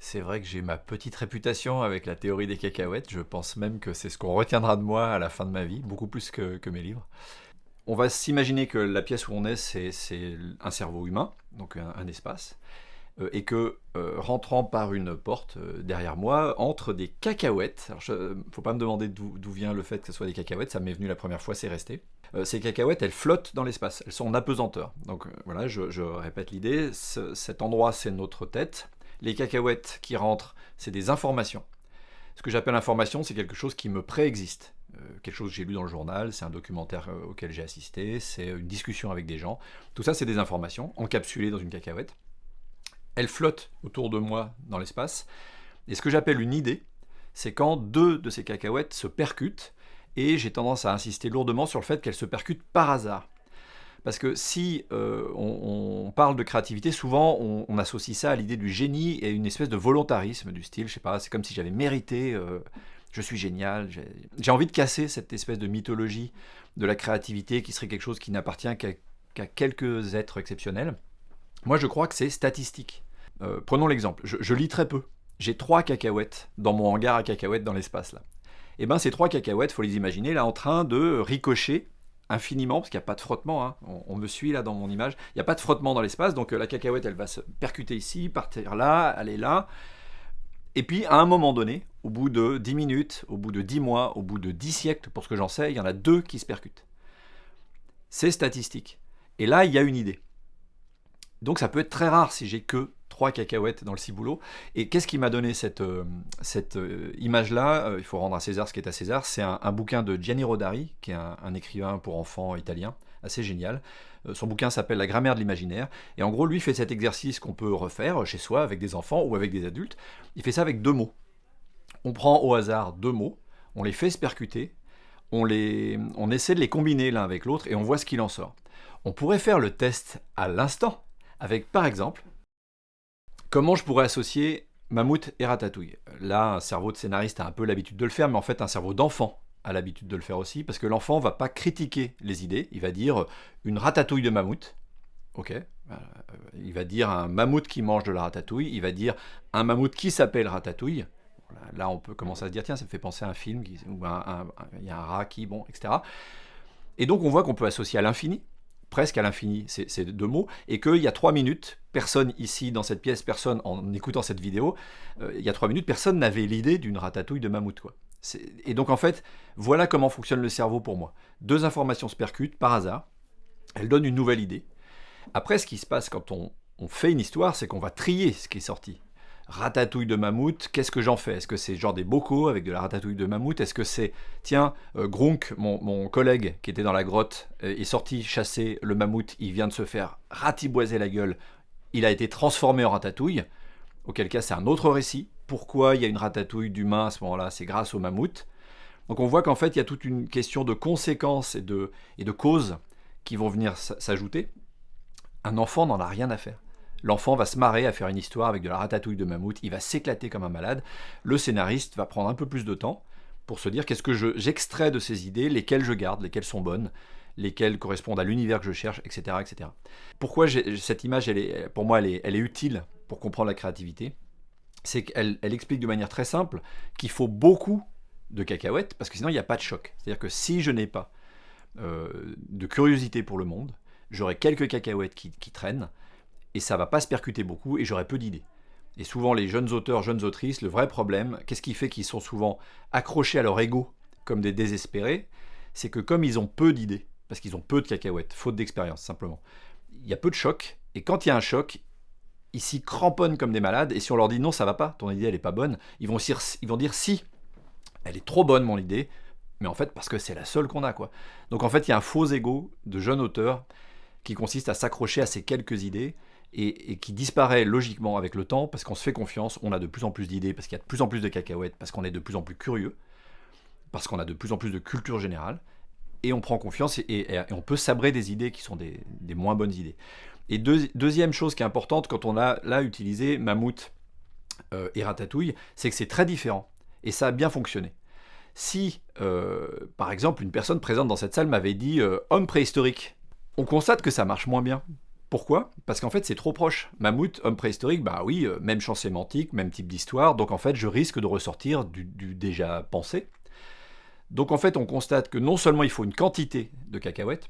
C'est vrai que j'ai ma petite réputation avec la théorie des cacahuètes. Je pense même que c'est ce qu'on retiendra de moi à la fin de ma vie, beaucoup plus que mes livres. On va s'imaginer que la pièce où on est, c'est un cerveau humain, donc un espace, et que rentrant par une porte derrière moi, entrent des cacahuètes. Alors, faut pas me demander d'où vient le fait que ce soit des cacahuètes, ça m'est venu la première fois, c'est resté. Ces cacahuètes, elles flottent dans l'espace, elles sont en apesanteur. Donc voilà, je répète l'idée, cet endroit, c'est notre tête. Les cacahuètes qui rentrent, c'est des informations. Ce que j'appelle information, c'est quelque chose qui me préexiste. Quelque chose que j'ai lu dans le journal, c'est un documentaire auquel j'ai assisté, c'est une discussion avec des gens. Tout ça, c'est des informations encapsulées dans une cacahuète. Elles flottent autour de moi dans l'espace. Et ce que j'appelle une idée, c'est quand deux de ces cacahuètes se percutent, et j'ai tendance à insister lourdement sur le fait qu'elles se percutent par hasard. Parce que si on parle de créativité, souvent on associe ça à l'idée du génie et une espèce de volontarisme du style, je sais pas, c'est comme si j'avais mérité, je suis génial. J'ai envie de casser cette espèce de mythologie de la créativité qui serait quelque chose qui n'appartient qu'à quelques êtres exceptionnels. Moi je crois que c'est statistique. Prenons l'exemple, je lis très peu. J'ai 3 cacahuètes dans mon hangar à cacahuètes dans l'espace là. Et bien ces 3 cacahuètes, faut les imaginer là en train de ricocher infiniment, parce qu'il n'y a pas de frottement, hein. On me suit là dans mon image, il n'y a pas de frottement dans l'espace, donc la cacahuète elle va se percuter ici, partir là, aller là, et puis à un moment donné, au bout de 10 minutes, au bout de 10 mois, au bout de 10 siècles, pour ce que j'en sais, il y en a 2 qui se percutent. C'est statistique. Et là, il y a une idée. Donc ça peut être très rare si j'ai que 3 cacahuètes dans le ciboulot. Et qu'est-ce qui m'a donné cette image-là? Il faut rendre à César ce qui est à César. C'est un bouquin de Gianni Rodari, qui est un écrivain pour enfants italien, assez génial. Son bouquin s'appelle La grammaire de l'imaginaire. Et en gros, lui fait cet exercice qu'on peut refaire chez soi avec des enfants ou avec des adultes. Il fait ça avec 2 mots. On prend au hasard 2 mots, on les fait se percuter, on essaie de les combiner l'un avec l'autre et on voit ce qu'il en sort. On pourrait faire le test à l'instant avec, par exemple, comment je pourrais associer mammouth et ratatouille. Là, un cerveau de scénariste a un peu l'habitude de le faire, mais en fait, un cerveau d'enfant a l'habitude de le faire aussi, parce que l'enfant va pas critiquer les idées, il va dire une ratatouille de mammouth, ok, il va dire un mammouth qui mange de la ratatouille, il va dire un mammouth qui s'appelle ratatouille. Là, on peut commencer à se dire, tiens, ça me fait penser à un film, où il y a un rat qui, bon, etc. Et donc, on voit qu'on peut associer à l'infini, presque à l'infini, ces 2 mots, et qu'il y a 3 minutes, personne ici dans cette pièce, personne en écoutant cette vidéo, il y a 3 minutes, personne n'avait l'idée d'une ratatouille de mammouth, quoi. Et donc en fait, voilà comment fonctionne le cerveau pour moi. 2 informations se percutent par hasard, elles donnent une nouvelle idée. Après, ce qui se passe quand on fait une histoire, c'est qu'on va trier ce qui est sorti. Ratatouille de mammouth, qu'est-ce que j'en fais? Est-ce que c'est genre des bocaux avec de la ratatouille de mammouth? Est-ce que c'est, tiens, Gronk, mon collègue qui était dans la grotte, est sorti chasser le mammouth, il vient de se faire ratiboiser la gueule, il a été transformé en ratatouille, auquel cas c'est un autre récit. Pourquoi il y a une ratatouille d'humain à ce moment-là? C'est grâce au mammouth. Donc on voit qu'en fait il y a toute une question de conséquences et de causes qui vont venir s'ajouter. Un enfant n'en a rien à faire. L'enfant va se marrer à faire une histoire avec de la ratatouille de mammouth, il va s'éclater comme un malade. Le scénariste va prendre un peu plus de temps pour se dire qu'est-ce que j'extrais de ces idées, lesquelles je garde, lesquelles sont bonnes, lesquelles correspondent à l'univers que je cherche, etc. etc. Pourquoi cette image, pour moi, elle est utile pour comprendre la créativité? C'est qu'elle explique de manière très simple qu'il faut beaucoup de cacahuètes, parce que sinon il n'y a pas de choc. C'est-à-dire que si je n'ai pas de curiosité pour le monde, j'aurai quelques cacahuètes qui traînent, et ça va pas se percuter beaucoup, et j'aurai peu d'idées. Et souvent les jeunes auteurs, jeunes autrices, le vrai problème, qu'est-ce qui fait qu'ils sont souvent accrochés à leur ego comme des désespérés? C'est que comme ils ont peu d'idées, parce qu'ils ont peu de cacahuètes, faute d'expérience simplement, il y a peu de choc, et quand il y a un choc, ils s'y cramponnent comme des malades, et si on leur dit non ça va pas, ton idée elle est pas bonne, ils vont dire si, elle est trop bonne mon idée, mais en fait parce que c'est la seule qu'on a, quoi. Donc en fait il y a un faux ego de jeune auteur qui consiste à s'accrocher à ces quelques idées, et qui disparaît logiquement avec le temps, parce qu'on se fait confiance, on a de plus en plus d'idées, parce qu'il y a de plus en plus de cacahuètes, parce qu'on est de plus en plus curieux, parce qu'on a de plus en plus de culture générale, et on prend confiance, et on peut sabrer des idées qui sont des moins bonnes idées. Et deuxième chose qui est importante, quand on a là utilisé mammouth et ratatouille, c'est que c'est très différent, et ça a bien fonctionné. Si, par exemple, une personne présente dans cette salle m'avait dit homme préhistorique, on constate que ça marche moins bien. Pourquoi? Parce qu'en fait, c'est trop proche. Mammouth, homme préhistorique, bah oui, même champ sémantique, même type d'histoire, donc en fait, je risque de ressortir du déjà pensé. Donc en fait, on constate que non seulement il faut une quantité de cacahuètes,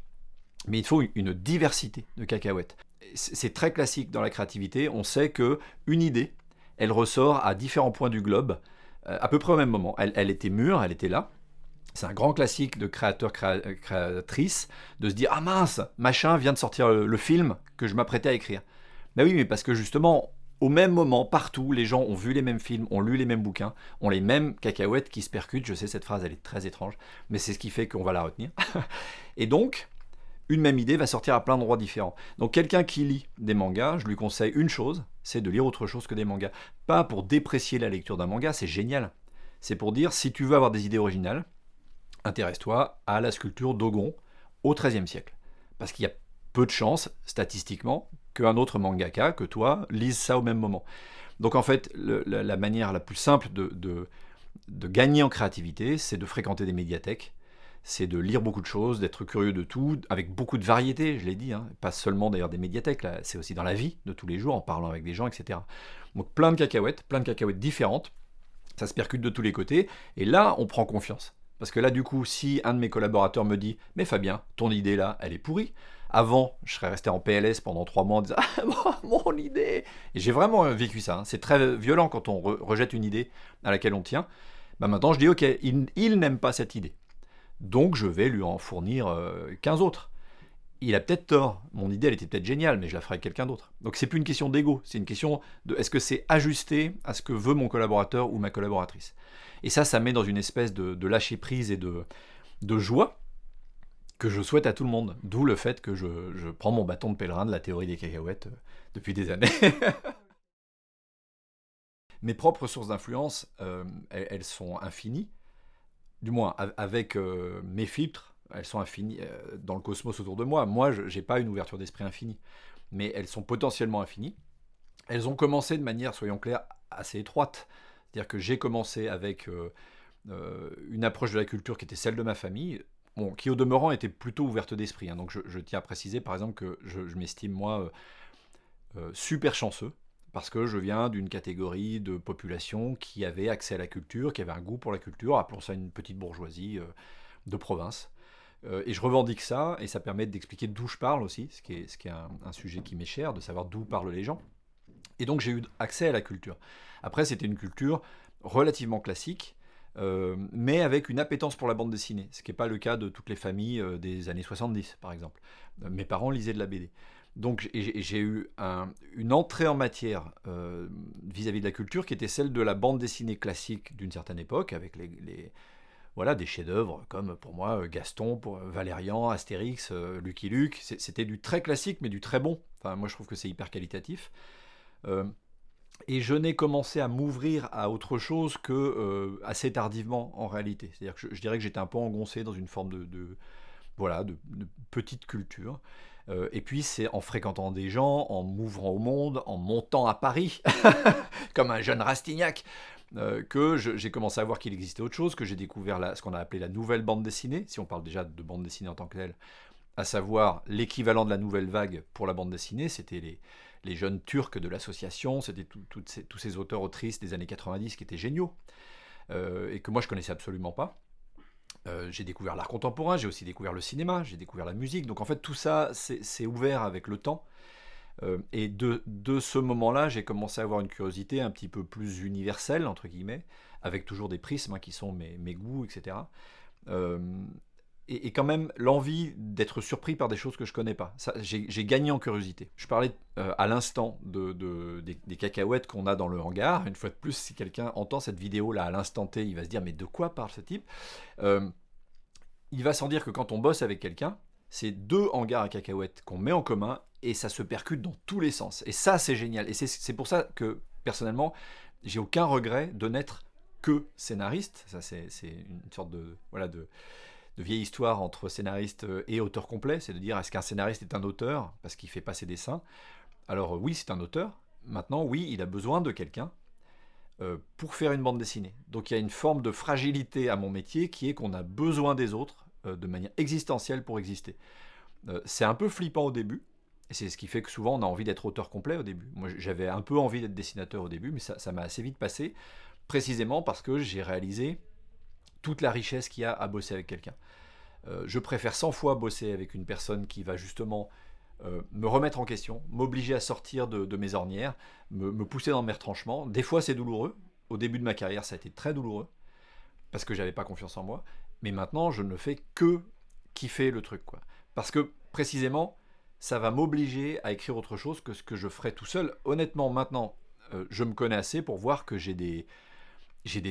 mais il faut une diversité de cacahuètes. C'est très classique dans la créativité, on sait que une idée, elle ressort à différents points du globe, à peu près au même moment. Elle était mûre, elle était là. C'est un grand classique de créatrice de se dire ah mince, machin vient de sortir le film que je m'apprêtais à écrire. Ben oui, mais parce que justement, au même moment, partout, les gens ont vu les mêmes films, ont lu les mêmes bouquins, ont les mêmes cacahuètes qui se percutent. Je sais, cette phrase, elle est très étrange, mais c'est ce qui fait qu'on va la retenir. Et donc, une même idée va sortir à plein d'endroits différents. Donc quelqu'un qui lit des mangas, je lui conseille une chose, c'est de lire autre chose que des mangas. Pas pour déprécier la lecture d'un manga, c'est génial. C'est pour dire, si tu veux avoir des idées originales, intéresse-toi à la sculpture Dogon au XIIIe siècle. Parce qu'il y a peu de chances, statistiquement, qu'un autre mangaka, que toi, lise ça au même moment. Donc en fait, la manière la plus simple de gagner en créativité, c'est de fréquenter des médiathèques, c'est de lire beaucoup de choses, d'être curieux de tout, avec beaucoup de variété, je l'ai dit, hein, pas seulement d'ailleurs des médiathèques, là, c'est aussi dans la vie de tous les jours, en parlant avec des gens, etc. Donc plein de cacahuètes différentes, ça se percute de tous les côtés, et là, on prend confiance. Parce que là, du coup, si un de mes collaborateurs me dit « Mais Fabien, ton idée là, elle est pourrie », avant, je serais resté en PLS pendant 3 mois en disant « Ah, mon idée !» Et j'ai vraiment vécu ça. Hein. C'est très violent quand on rejette une idée à laquelle on tient. Bah maintenant, je dis « Ok, il n'aime pas cette idée. Donc, je vais lui en fournir 15 autres. » Il a peut-être tort. Mon idée, elle était peut-être géniale, mais je la ferai avec quelqu'un d'autre. Donc, c'est plus une question d'ego. C'est une question de est-ce que c'est ajusté à ce que veut mon collaborateur ou ma collaboratrice. Et ça met dans une espèce de lâcher-prise et de joie que je souhaite à tout le monde. D'où le fait que je prends mon bâton de pèlerin de la théorie des cacahuètes depuis des années. Mes propres sources d'influence, elles sont infinies. Du moins, avec mes filtres, elles sont infinies dans le cosmos autour de moi. Moi, je n'ai pas une ouverture d'esprit infinie. Mais elles sont potentiellement infinies. Elles ont commencé de manière, soyons clairs, assez étroite. C'est-à-dire que j'ai commencé avec une approche de la culture qui était celle de ma famille, bon, qui au demeurant était plutôt ouverte d'esprit. Hein. Donc je tiens à préciser par exemple que je m'estime moi super chanceux, parce que je viens d'une catégorie de population qui avait accès à la culture, qui avait un goût pour la culture, appelons ça une petite bourgeoisie de province. Et je revendique ça, et ça permet d'expliquer d'où je parle aussi, ce qui est un sujet qui m'est cher, de savoir d'où parlent les gens. Et donc j'ai eu accès à la culture. Après, c'était une culture relativement classique, mais avec une appétence pour la bande dessinée, ce qui n'est pas le cas de toutes les familles des années 70, par exemple. Mes parents lisaient de la BD. Donc j'ai eu une entrée en matière vis-à-vis de la culture qui était celle de la bande dessinée classique d'une certaine époque, avec voilà, des chefs-d'œuvre comme pour moi Gaston, Valérian, Astérix, Lucky Luke. C'était du très classique, mais du très bon. Enfin, moi, je trouve que c'est hyper qualitatif. Euh, et je n'ai commencé à m'ouvrir à autre chose que assez tardivement en réalité. C'est-à-dire que je dirais que j'étais un peu engoncé dans une forme voilà, de petite culture. Et puis c'est en fréquentant des gens, en m'ouvrant au monde, en montant à Paris, comme un jeune Rastignac, que j'ai commencé à voir qu'il existait autre chose, que j'ai découvert ce qu'on a appelé la nouvelle bande dessinée, si on parle déjà de bande dessinée en tant que telle, à savoir l'équivalent de la nouvelle vague pour la bande dessinée, c'était les jeunes Turcs de l'association, c'était tous ces auteurs-autrices des années 90 qui étaient géniaux, et que moi je connaissais absolument pas. J'ai découvert l'art contemporain, j'ai aussi découvert le cinéma, j'ai découvert la musique, donc en fait tout ça c'est ouvert avec le temps. Et de ce moment-là, j'ai commencé à avoir une curiosité un petit peu plus universelle, entre guillemets, avec toujours des prismes hein, qui sont mes goûts, etc. Euh, et quand même l'envie d'être surpris par des choses que je connais pas. J'ai gagné en curiosité. Je parlais à l'instant des cacahuètes qu'on a dans le hangar. Une fois de plus, si quelqu'un entend cette vidéo-là à l'instant T, il va se dire mais de quoi parle ce type Il va sans dire que quand on bosse avec quelqu'un, c'est 2 hangars à cacahuètes qu'on met en commun et ça se percute dans tous les sens. Et ça, c'est génial. Et c'est pour ça que, personnellement, j'ai aucun regret de n'être que scénariste. Ça, c'est une sorte de vieille histoire entre scénariste et auteur complet. C'est de dire, est-ce qu'un scénariste est un auteur parce qu'il fait pas ses dessins? Alors oui, c'est un auteur. Maintenant, oui, il a besoin de quelqu'un pour faire une bande dessinée. Donc il y a une forme de fragilité à mon métier qui est qu'on a besoin des autres de manière existentielle pour exister. C'est un peu flippant au début, Et c'est ce qui fait que souvent on a envie d'être auteur complet au début. Moi j'avais un peu envie d'être dessinateur au début, mais ça m'a assez vite passé, précisément parce que j'ai réalisé toute la richesse qu'il y a à bosser avec quelqu'un. Je préfère 100 fois bosser avec une personne qui va justement me remettre en question, m'obliger à sortir de mes ornières, me pousser dans mes retranchements. Des fois c'est douloureux. Au début de ma carrière ça a été très douloureux, parce que j'avais pas confiance en moi. Mais maintenant je ne fais que kiffer le truc, quoi. Parce que précisément ça va m'obliger à écrire autre chose que ce que je ferais tout seul. Honnêtement, maintenant, je me connais assez pour voir que j'ai des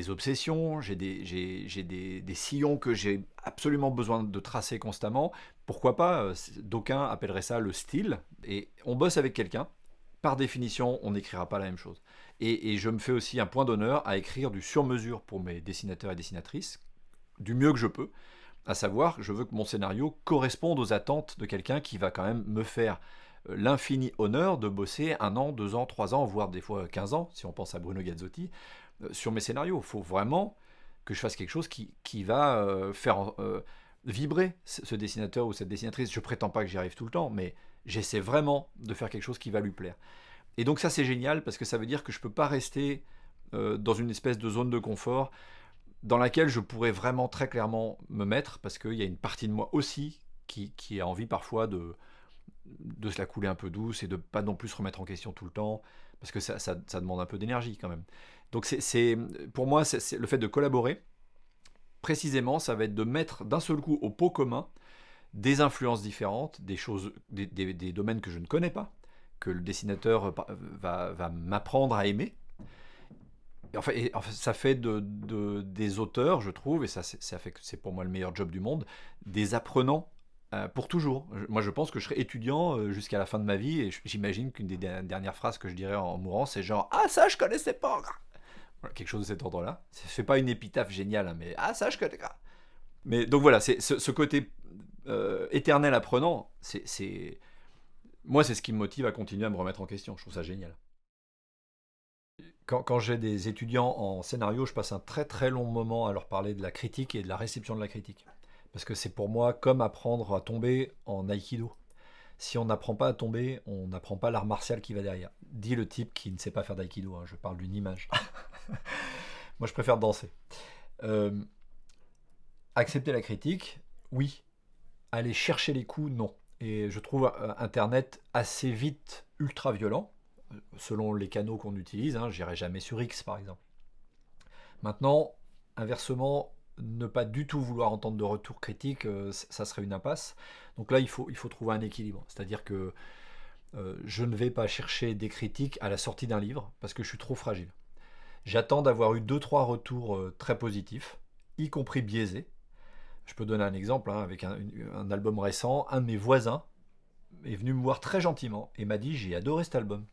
obsessions, j'ai des sillons que j'ai absolument besoin de tracer constamment. Pourquoi pas, d'aucuns appelleraient ça le style. Et on bosse avec quelqu'un, par définition, on n'écrira pas la même chose. Et je me fais aussi un point d'honneur à écrire du sur-mesure pour mes dessinateurs et dessinatrices, du mieux que je peux. À savoir, je veux que mon scénario corresponde aux attentes de quelqu'un qui va quand même me faire l'infini honneur de bosser 1 an, 2 ans, 3 ans, voire des fois 15 ans, si on pense à Bruno Gazzotti, sur mes scénarios. Il faut vraiment que je fasse quelque chose qui va faire vibrer ce dessinateur ou cette dessinatrice. Je prétends pas que j'y arrive tout le temps, mais j'essaie vraiment de faire quelque chose qui va lui plaire. Et donc ça c'est génial parce que ça veut dire que je peux pas rester dans une espèce de zone de confort dans laquelle je pourrais vraiment très clairement me mettre, parce qu'il y a une partie de moi aussi qui a envie parfois de se la couler un peu douce et de pas non plus se remettre en question tout le temps, parce que ça demande un peu d'énergie quand même. Donc pour moi, c'est le fait de collaborer, précisément, ça va être de mettre d'un seul coup au pot commun des influences différentes, des choses, des domaines que je ne connais pas, que le dessinateur va m'apprendre à aimer. Ça fait des auteurs, je trouve, et ça fait que c'est pour moi le meilleur job du monde, des apprenants pour toujours. Moi, je pense que je serai étudiant jusqu'à la fin de ma vie, et j'imagine qu'une des dernières phrases que je dirais en mourant, c'est genre « Ah, ça, je connaissais pas !» Voilà, quelque chose de cet ordre-là. C'est pas une épitaphe géniale, hein, mais « Ah, ça, je connais pas !» Mais donc voilà, c'est ce côté éternel apprenant, moi, c'est ce qui me motive à continuer à me remettre en question. Je trouve ça génial. Quand j'ai des étudiants en scénario, je passe un très très long moment à leur parler de la critique et de la réception de la critique. Parce que c'est pour moi comme apprendre à tomber en aïkido. Si on n'apprend pas à tomber, on n'apprend pas l'art martial qui va derrière. Dit le type qui ne sait pas faire d'aïkido, hein, je parle d'une image. Moi je préfère danser. Euh, Accepter la critique, oui. Aller chercher les coups, non. Et je trouve Internet assez vite ultra violent, selon les canaux qu'on utilise. Hein, j'irai jamais sur X par exemple. Maintenant, inversement, ne pas du tout vouloir entendre de retour critique, ça serait une impasse. Donc là, il faut trouver un équilibre. C'est-à-dire que je ne vais pas chercher des critiques à la sortie d'un livre parce que je suis trop fragile. J'attends d'avoir eu deux trois retours très positifs, y compris biaisés. Je peux donner un exemple hein, avec un album récent. Un de mes voisins est venu me voir très gentiment et m'a dit j'ai adoré cet album.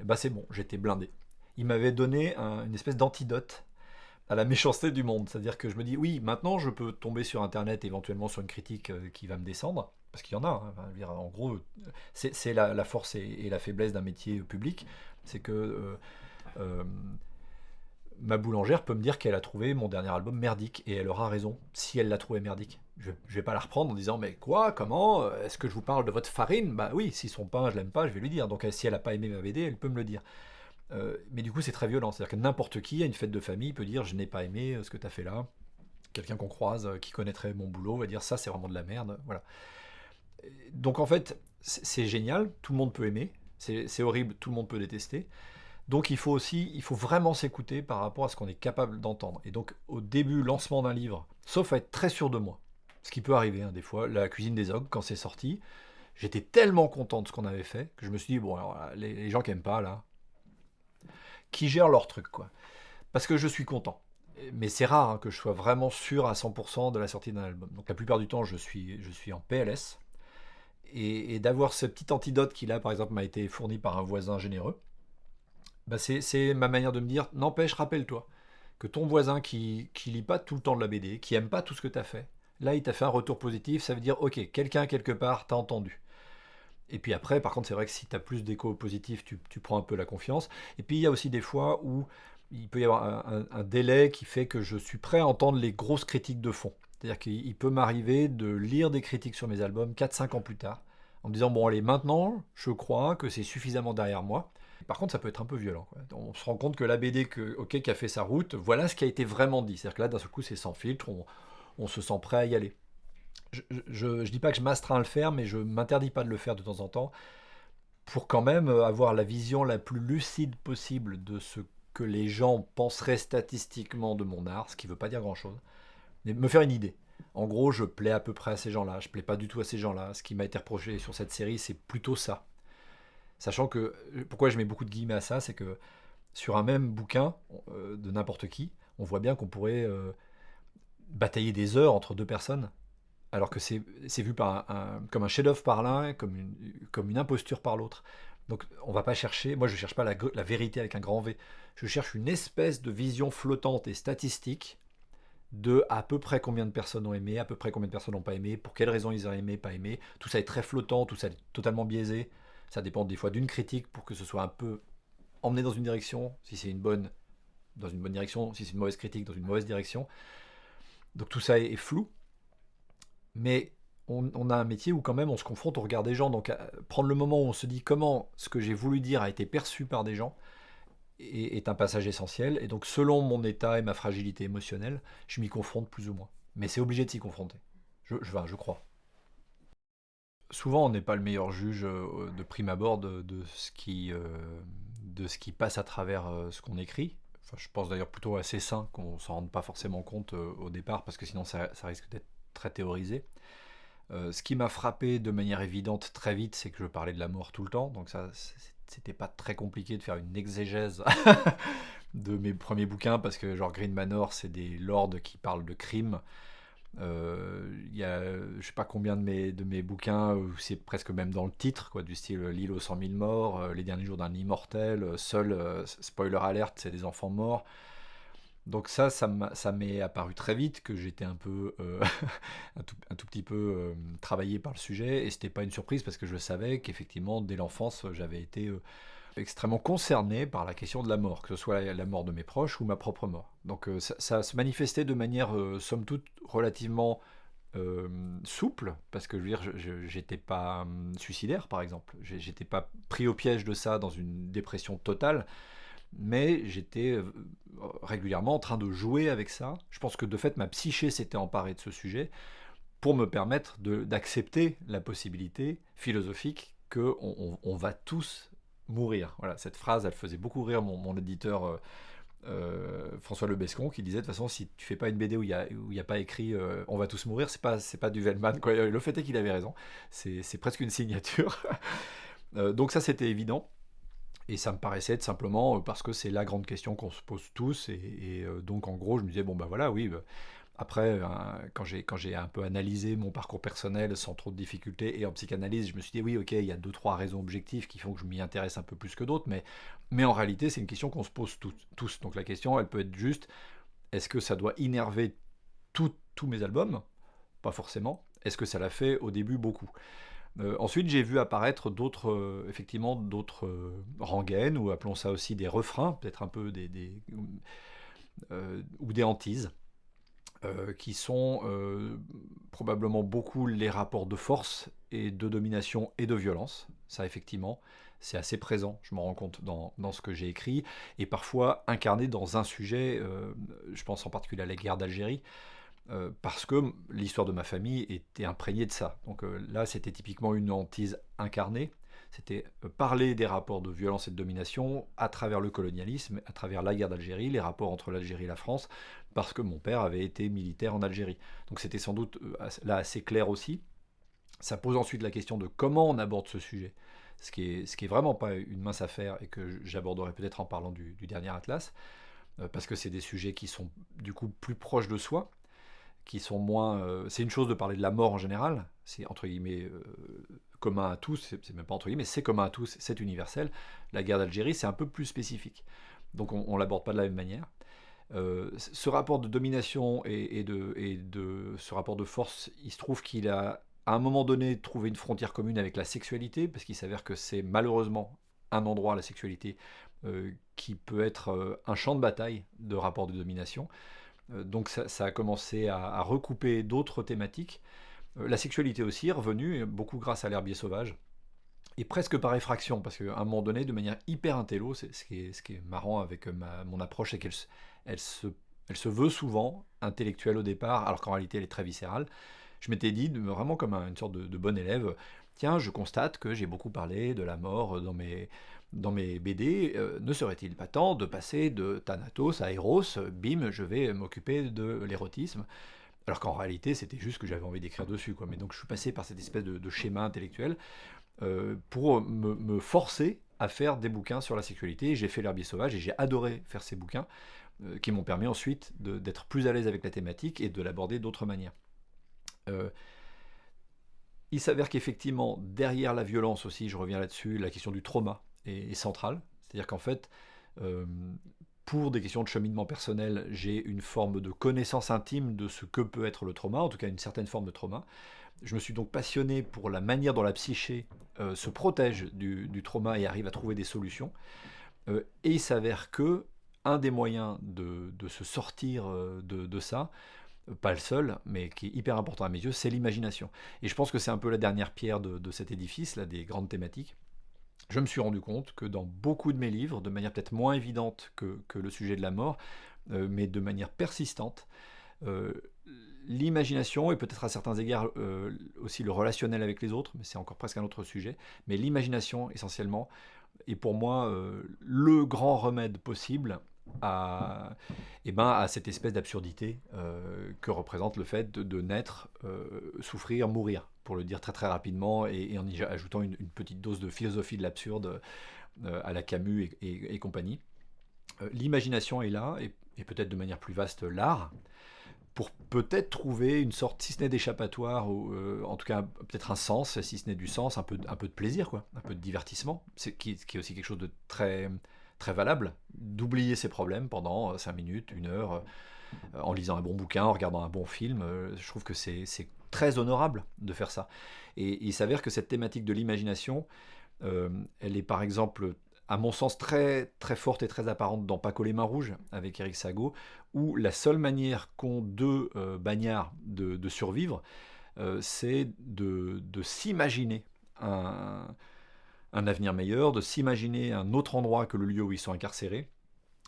Et bah c'est bon, j'étais blindé. Il m'avait donné une espèce d'antidote à la méchanceté du monde. C'est-à-dire que je me dis, oui, maintenant je peux tomber sur Internet éventuellement sur une critique qui va me descendre, parce qu'il y en a. Hein. Enfin, je veux dire, en gros, c'est la force et la faiblesse d'un métier public. C'est que euh, ma boulangère peut me dire qu'elle a trouvé mon dernier album merdique, et elle aura raison si elle l'a trouvé merdique. Je vais pas la reprendre en disant, mais quoi, comment, est-ce que je vous parle de votre farine? Bah oui, si son pain je l'aime pas, je vais lui dire. Donc si elle a pas aimé ma BD, elle peut me le dire. Mais du coup, c'est très violent. C'est-à-dire que n'importe qui, à une fête de famille, peut dire je n'ai pas aimé ce que tu as fait là. Quelqu'un qu'on croise, qui connaîtrait mon boulot, va dire ça, c'est vraiment de la merde. Voilà. Donc en fait, c'est génial, tout le monde peut aimer. C'est horrible, tout le monde peut détester. Donc il faut vraiment s'écouter par rapport à ce qu'on est capable d'entendre. Et donc au début, lancement d'un livre, sauf à être très sûr de moi, ce qui peut arriver hein, des fois, la cuisine des ogres, quand c'est sorti, j'étais tellement content de ce qu'on avait fait que je me suis dit, bon, alors les gens qui aiment pas, là, qui gèrent leur truc, quoi. Parce que je suis content. Mais c'est rare hein, que je sois vraiment sûr à 100% de la sortie d'un album. Donc la plupart du temps, je suis en PLS. Et d'avoir ce petit antidote qui, là, par exemple, m'a été fourni par un voisin généreux, bah c'est ma manière de me dire, n'empêche, rappelle-toi, que ton voisin qui lit pas tout le temps de la BD, qui aime pas tout ce que tu as fait, là, il t'a fait un retour positif, ça veut dire, ok, quelqu'un quelque part t'a entendu. Et puis après, par contre, c'est vrai que si tu as plus d'écho positif, tu prends un peu la confiance. Et puis il y a aussi des fois où il peut y avoir un délai qui fait que je suis prêt à entendre les grosses critiques de fond. C'est-à-dire qu'il peut m'arriver de lire des critiques sur mes albums 4 5 ans plus tard, en me disant, bon allez, maintenant, je crois que c'est suffisamment derrière moi. Par contre, ça peut être un peu violent, quoi. On se rend compte que la BD qui a fait sa route, voilà ce qui a été vraiment dit. C'est-à-dire que là, d'un seul coup, c'est sans filtre, on se sent prêt à y aller. Je dis pas que je m'astreins à le faire, mais je m'interdis pas de le faire de temps en temps, pour quand même avoir la vision la plus lucide possible de ce que les gens penseraient statistiquement de mon art, ce qui veut pas dire grand-chose, mais me faire une idée. En gros, je plais à peu près à ces gens-là, je plais pas du tout à ces gens-là. Ce qui m'a été reproché sur cette série, c'est plutôt ça. Sachant que, pourquoi je mets beaucoup de guillemets à ça, c'est que sur un même bouquin de n'importe qui, on voit bien qu'on pourrait batailler des heures entre deux personnes, alors que c'est vu comme un chef-d'œuvre par l'un, comme une imposture par l'autre. Donc on va pas chercher, moi je cherche pas la vérité avec un grand V, je cherche une espèce de vision flottante et statistique de à peu près combien de personnes ont aimé, à peu près combien de personnes n'ont pas aimé, pour quelles raisons ils ont aimé, pas aimé. Tout ça est très flottant, tout ça est totalement biaisé. Ça dépend des fois d'une critique pour que ce soit un peu emmené dans une direction, si c'est dans une bonne direction, si c'est une mauvaise critique, dans une mauvaise direction. Donc tout ça est flou, mais on a un métier où quand même on se confronte au regard des gens. Donc prendre le moment où on se dit comment ce que j'ai voulu dire a été perçu par des gens est un passage essentiel. Et donc selon mon état et ma fragilité émotionnelle, je m'y confronte plus ou moins. Mais c'est obligé de s'y confronter. Je crois. Souvent, on n'est pas le meilleur juge de prime abord de ce qui passe à travers ce qu'on écrit. Enfin, je pense d'ailleurs plutôt assez sain qu'on s'en rende pas forcément compte au départ, parce que sinon ça risque d'être très théorisé. Ce qui m'a frappé de manière évidente très vite, c'est que je parlais de la mort tout le temps, donc ça, c'était pas très compliqué de faire une exégèse de mes premiers bouquins, parce que genre Green Manor, c'est des lords qui parlent de crime. Il y a je sais pas combien de mes bouquins où c'est presque même dans le titre, quoi, du style L'île aux 100 000 morts, Les derniers jours d'un immortel, seul, spoiler alerte, c'est des enfants morts. Donc ça m'est apparu très vite que j'étais un peu, un tout petit peu travaillé par le sujet, et c'était pas une surprise parce que je savais qu'effectivement, dès l'enfance, j'avais été extrêmement concerné par la question de la mort, que ce soit la mort de mes proches ou ma propre mort. Donc ça se manifestait de manière, somme toute, relativement euh, souple, parce que je veux dire, j'étais pas suicidaire, par exemple. J'étais pas pris au piège de ça dans une dépression totale, mais j'étais régulièrement en train de jouer avec ça. Je pense que de fait, ma psyché s'était emparée de ce sujet pour me permettre d'accepter la possibilité philosophique que on va tous mourir. Voilà, cette phrase, elle faisait beaucoup rire mon éditeur François Lebescon, qui disait de toute façon, si tu fais pas une BD où il y a pas écrit on va tous mourir, c'est pas du Vellman, quoi. Le fait est qu'il avait raison, c'est presque une signature. Donc ça, c'était évident. Et ça me paraissait être simplement parce que c'est la grande question qu'on se pose tous. Donc, en gros, je me disais, bon, bah voilà, oui. Après, quand j'ai un peu analysé mon parcours personnel sans trop de difficultés et en psychanalyse, je me suis dit, oui, ok, il y a deux, trois raisons objectives qui font que je m'y intéresse un peu plus que d'autres. Mais en réalité, c'est une question qu'on se pose tous. Donc, la question, elle peut être juste, est-ce que ça doit innerver tous mes albums? Pas forcément. Est-ce que ça l'a fait au début? Beaucoup. Ensuite, j'ai vu apparaître effectivement d'autres rengaines, ou appelons ça aussi des refrains, peut-être un peu ou des hantises, qui sont probablement beaucoup les rapports de force et de domination et de violence. Ça, effectivement, c'est assez présent, je me rends compte dans ce que j'ai écrit, et parfois incarné dans un sujet, je pense en particulier à la guerre d'Algérie, parce que l'histoire de ma famille était imprégnée de ça. Donc là, c'était typiquement une hantise incarnée. C'était parler des rapports de violence et de domination à travers le colonialisme, à travers la guerre d'Algérie, les rapports entre l'Algérie et la France, parce que mon père avait été militaire en Algérie. Donc c'était sans doute là assez clair aussi. Ça pose ensuite la question de comment on aborde ce sujet, ce qui est vraiment pas une mince affaire, et que j'aborderai peut-être en parlant du dernier Atlas, parce que c'est des sujets qui sont du coup plus proches de soi, qui sont moins. C'est une chose de parler de la mort en général, c'est entre guillemets commun à tous, c'est même pas entre guillemets, c'est commun à tous, c'est universel. La guerre d'Algérie, c'est un peu plus spécifique. Donc on l'aborde pas de la même manière. Ce rapport de domination et de ce rapport de force, il se trouve qu'il a à un moment donné trouvé une frontière commune avec la sexualité, parce qu'il s'avère que c'est malheureusement un endroit, la sexualité, qui peut être un champ de bataille de rapports de domination. Donc ça a commencé à recouper d'autres thématiques. La sexualité aussi est revenue, beaucoup grâce à l'herbier sauvage, et presque par effraction, parce qu'à un moment donné, de manière hyper intello, c'est ce qui est marrant avec mon approche, c'est elle se, elle se veut souvent intellectuelle au départ, alors qu'en réalité elle est très viscérale. Je m'étais dit, vraiment comme une sorte de bon élève, tiens, je constate que j'ai beaucoup parlé de la mort dans mes BD, ne serait-il pas temps de passer de Thanatos à Eros, bim, je vais m'occuper de l'érotisme. Alors qu'en réalité, c'était juste que j'avais envie d'écrire dessus, quoi. Mais donc je suis passé par cette espèce de schéma intellectuel pour me forcer à faire des bouquins sur la sexualité. J'ai fait l'herbier sauvage et j'ai adoré faire ces bouquins qui m'ont permis ensuite d'être plus à l'aise avec la thématique et de l'aborder d'autres manières. Euh, il s'avère qu'effectivement, derrière la violence aussi, je reviens là-dessus, la question du trauma est centrale. C'est-à-dire qu'en fait, euh, pour des questions de cheminement personnel, j'ai une forme de connaissance intime de ce que peut être le trauma, en tout cas une certaine forme de trauma. Je me suis donc passionné pour la manière dont la psyché se protège du trauma et arrive à trouver des solutions. Et il s'avère que un des moyens de se sortir de ça, pas le seul, mais qui est hyper important à mes yeux, c'est l'imagination. Et je pense que c'est un peu la dernière pierre de cet édifice, là, des grandes thématiques. Je me suis rendu compte que dans beaucoup de mes livres, de manière peut-être moins évidente que le sujet de la mort, mais de manière persistante, euh, l'imagination, et peut-être à certains égards aussi le relationnel avec les autres, mais c'est encore presque un autre sujet, mais l'imagination essentiellement est pour moi le grand remède possible à, à cette espèce d'absurdité que représente le fait de naître, souffrir, mourir, pour le dire très très rapidement, et en y ajoutant une petite dose de philosophie de l'absurde à la Camus et compagnie. L'imagination est là, et peut-être de manière plus vaste l'art, pour peut-être trouver une sorte, si ce n'est d'échappatoire, ou en tout cas peut-être un sens, si ce n'est du sens, un peu de plaisir, quoi, un peu de divertissement, qui est aussi quelque chose de très, très valable, d'oublier ses problèmes pendant 5 minutes, 1 heure, en lisant un bon bouquin, en regardant un bon film. Je trouve que c'est très honorable de faire ça. Et il s'avère que cette thématique de l'imagination, elle est par exemple, à mon sens, très, très forte et très apparente dans Paco les Mains Rouges, avec Eric Sago, où la seule manière qu'ont deux bagnards de survivre, c'est de s'imaginer un, un avenir meilleur, de s'imaginer un autre endroit que le lieu où ils sont incarcérés,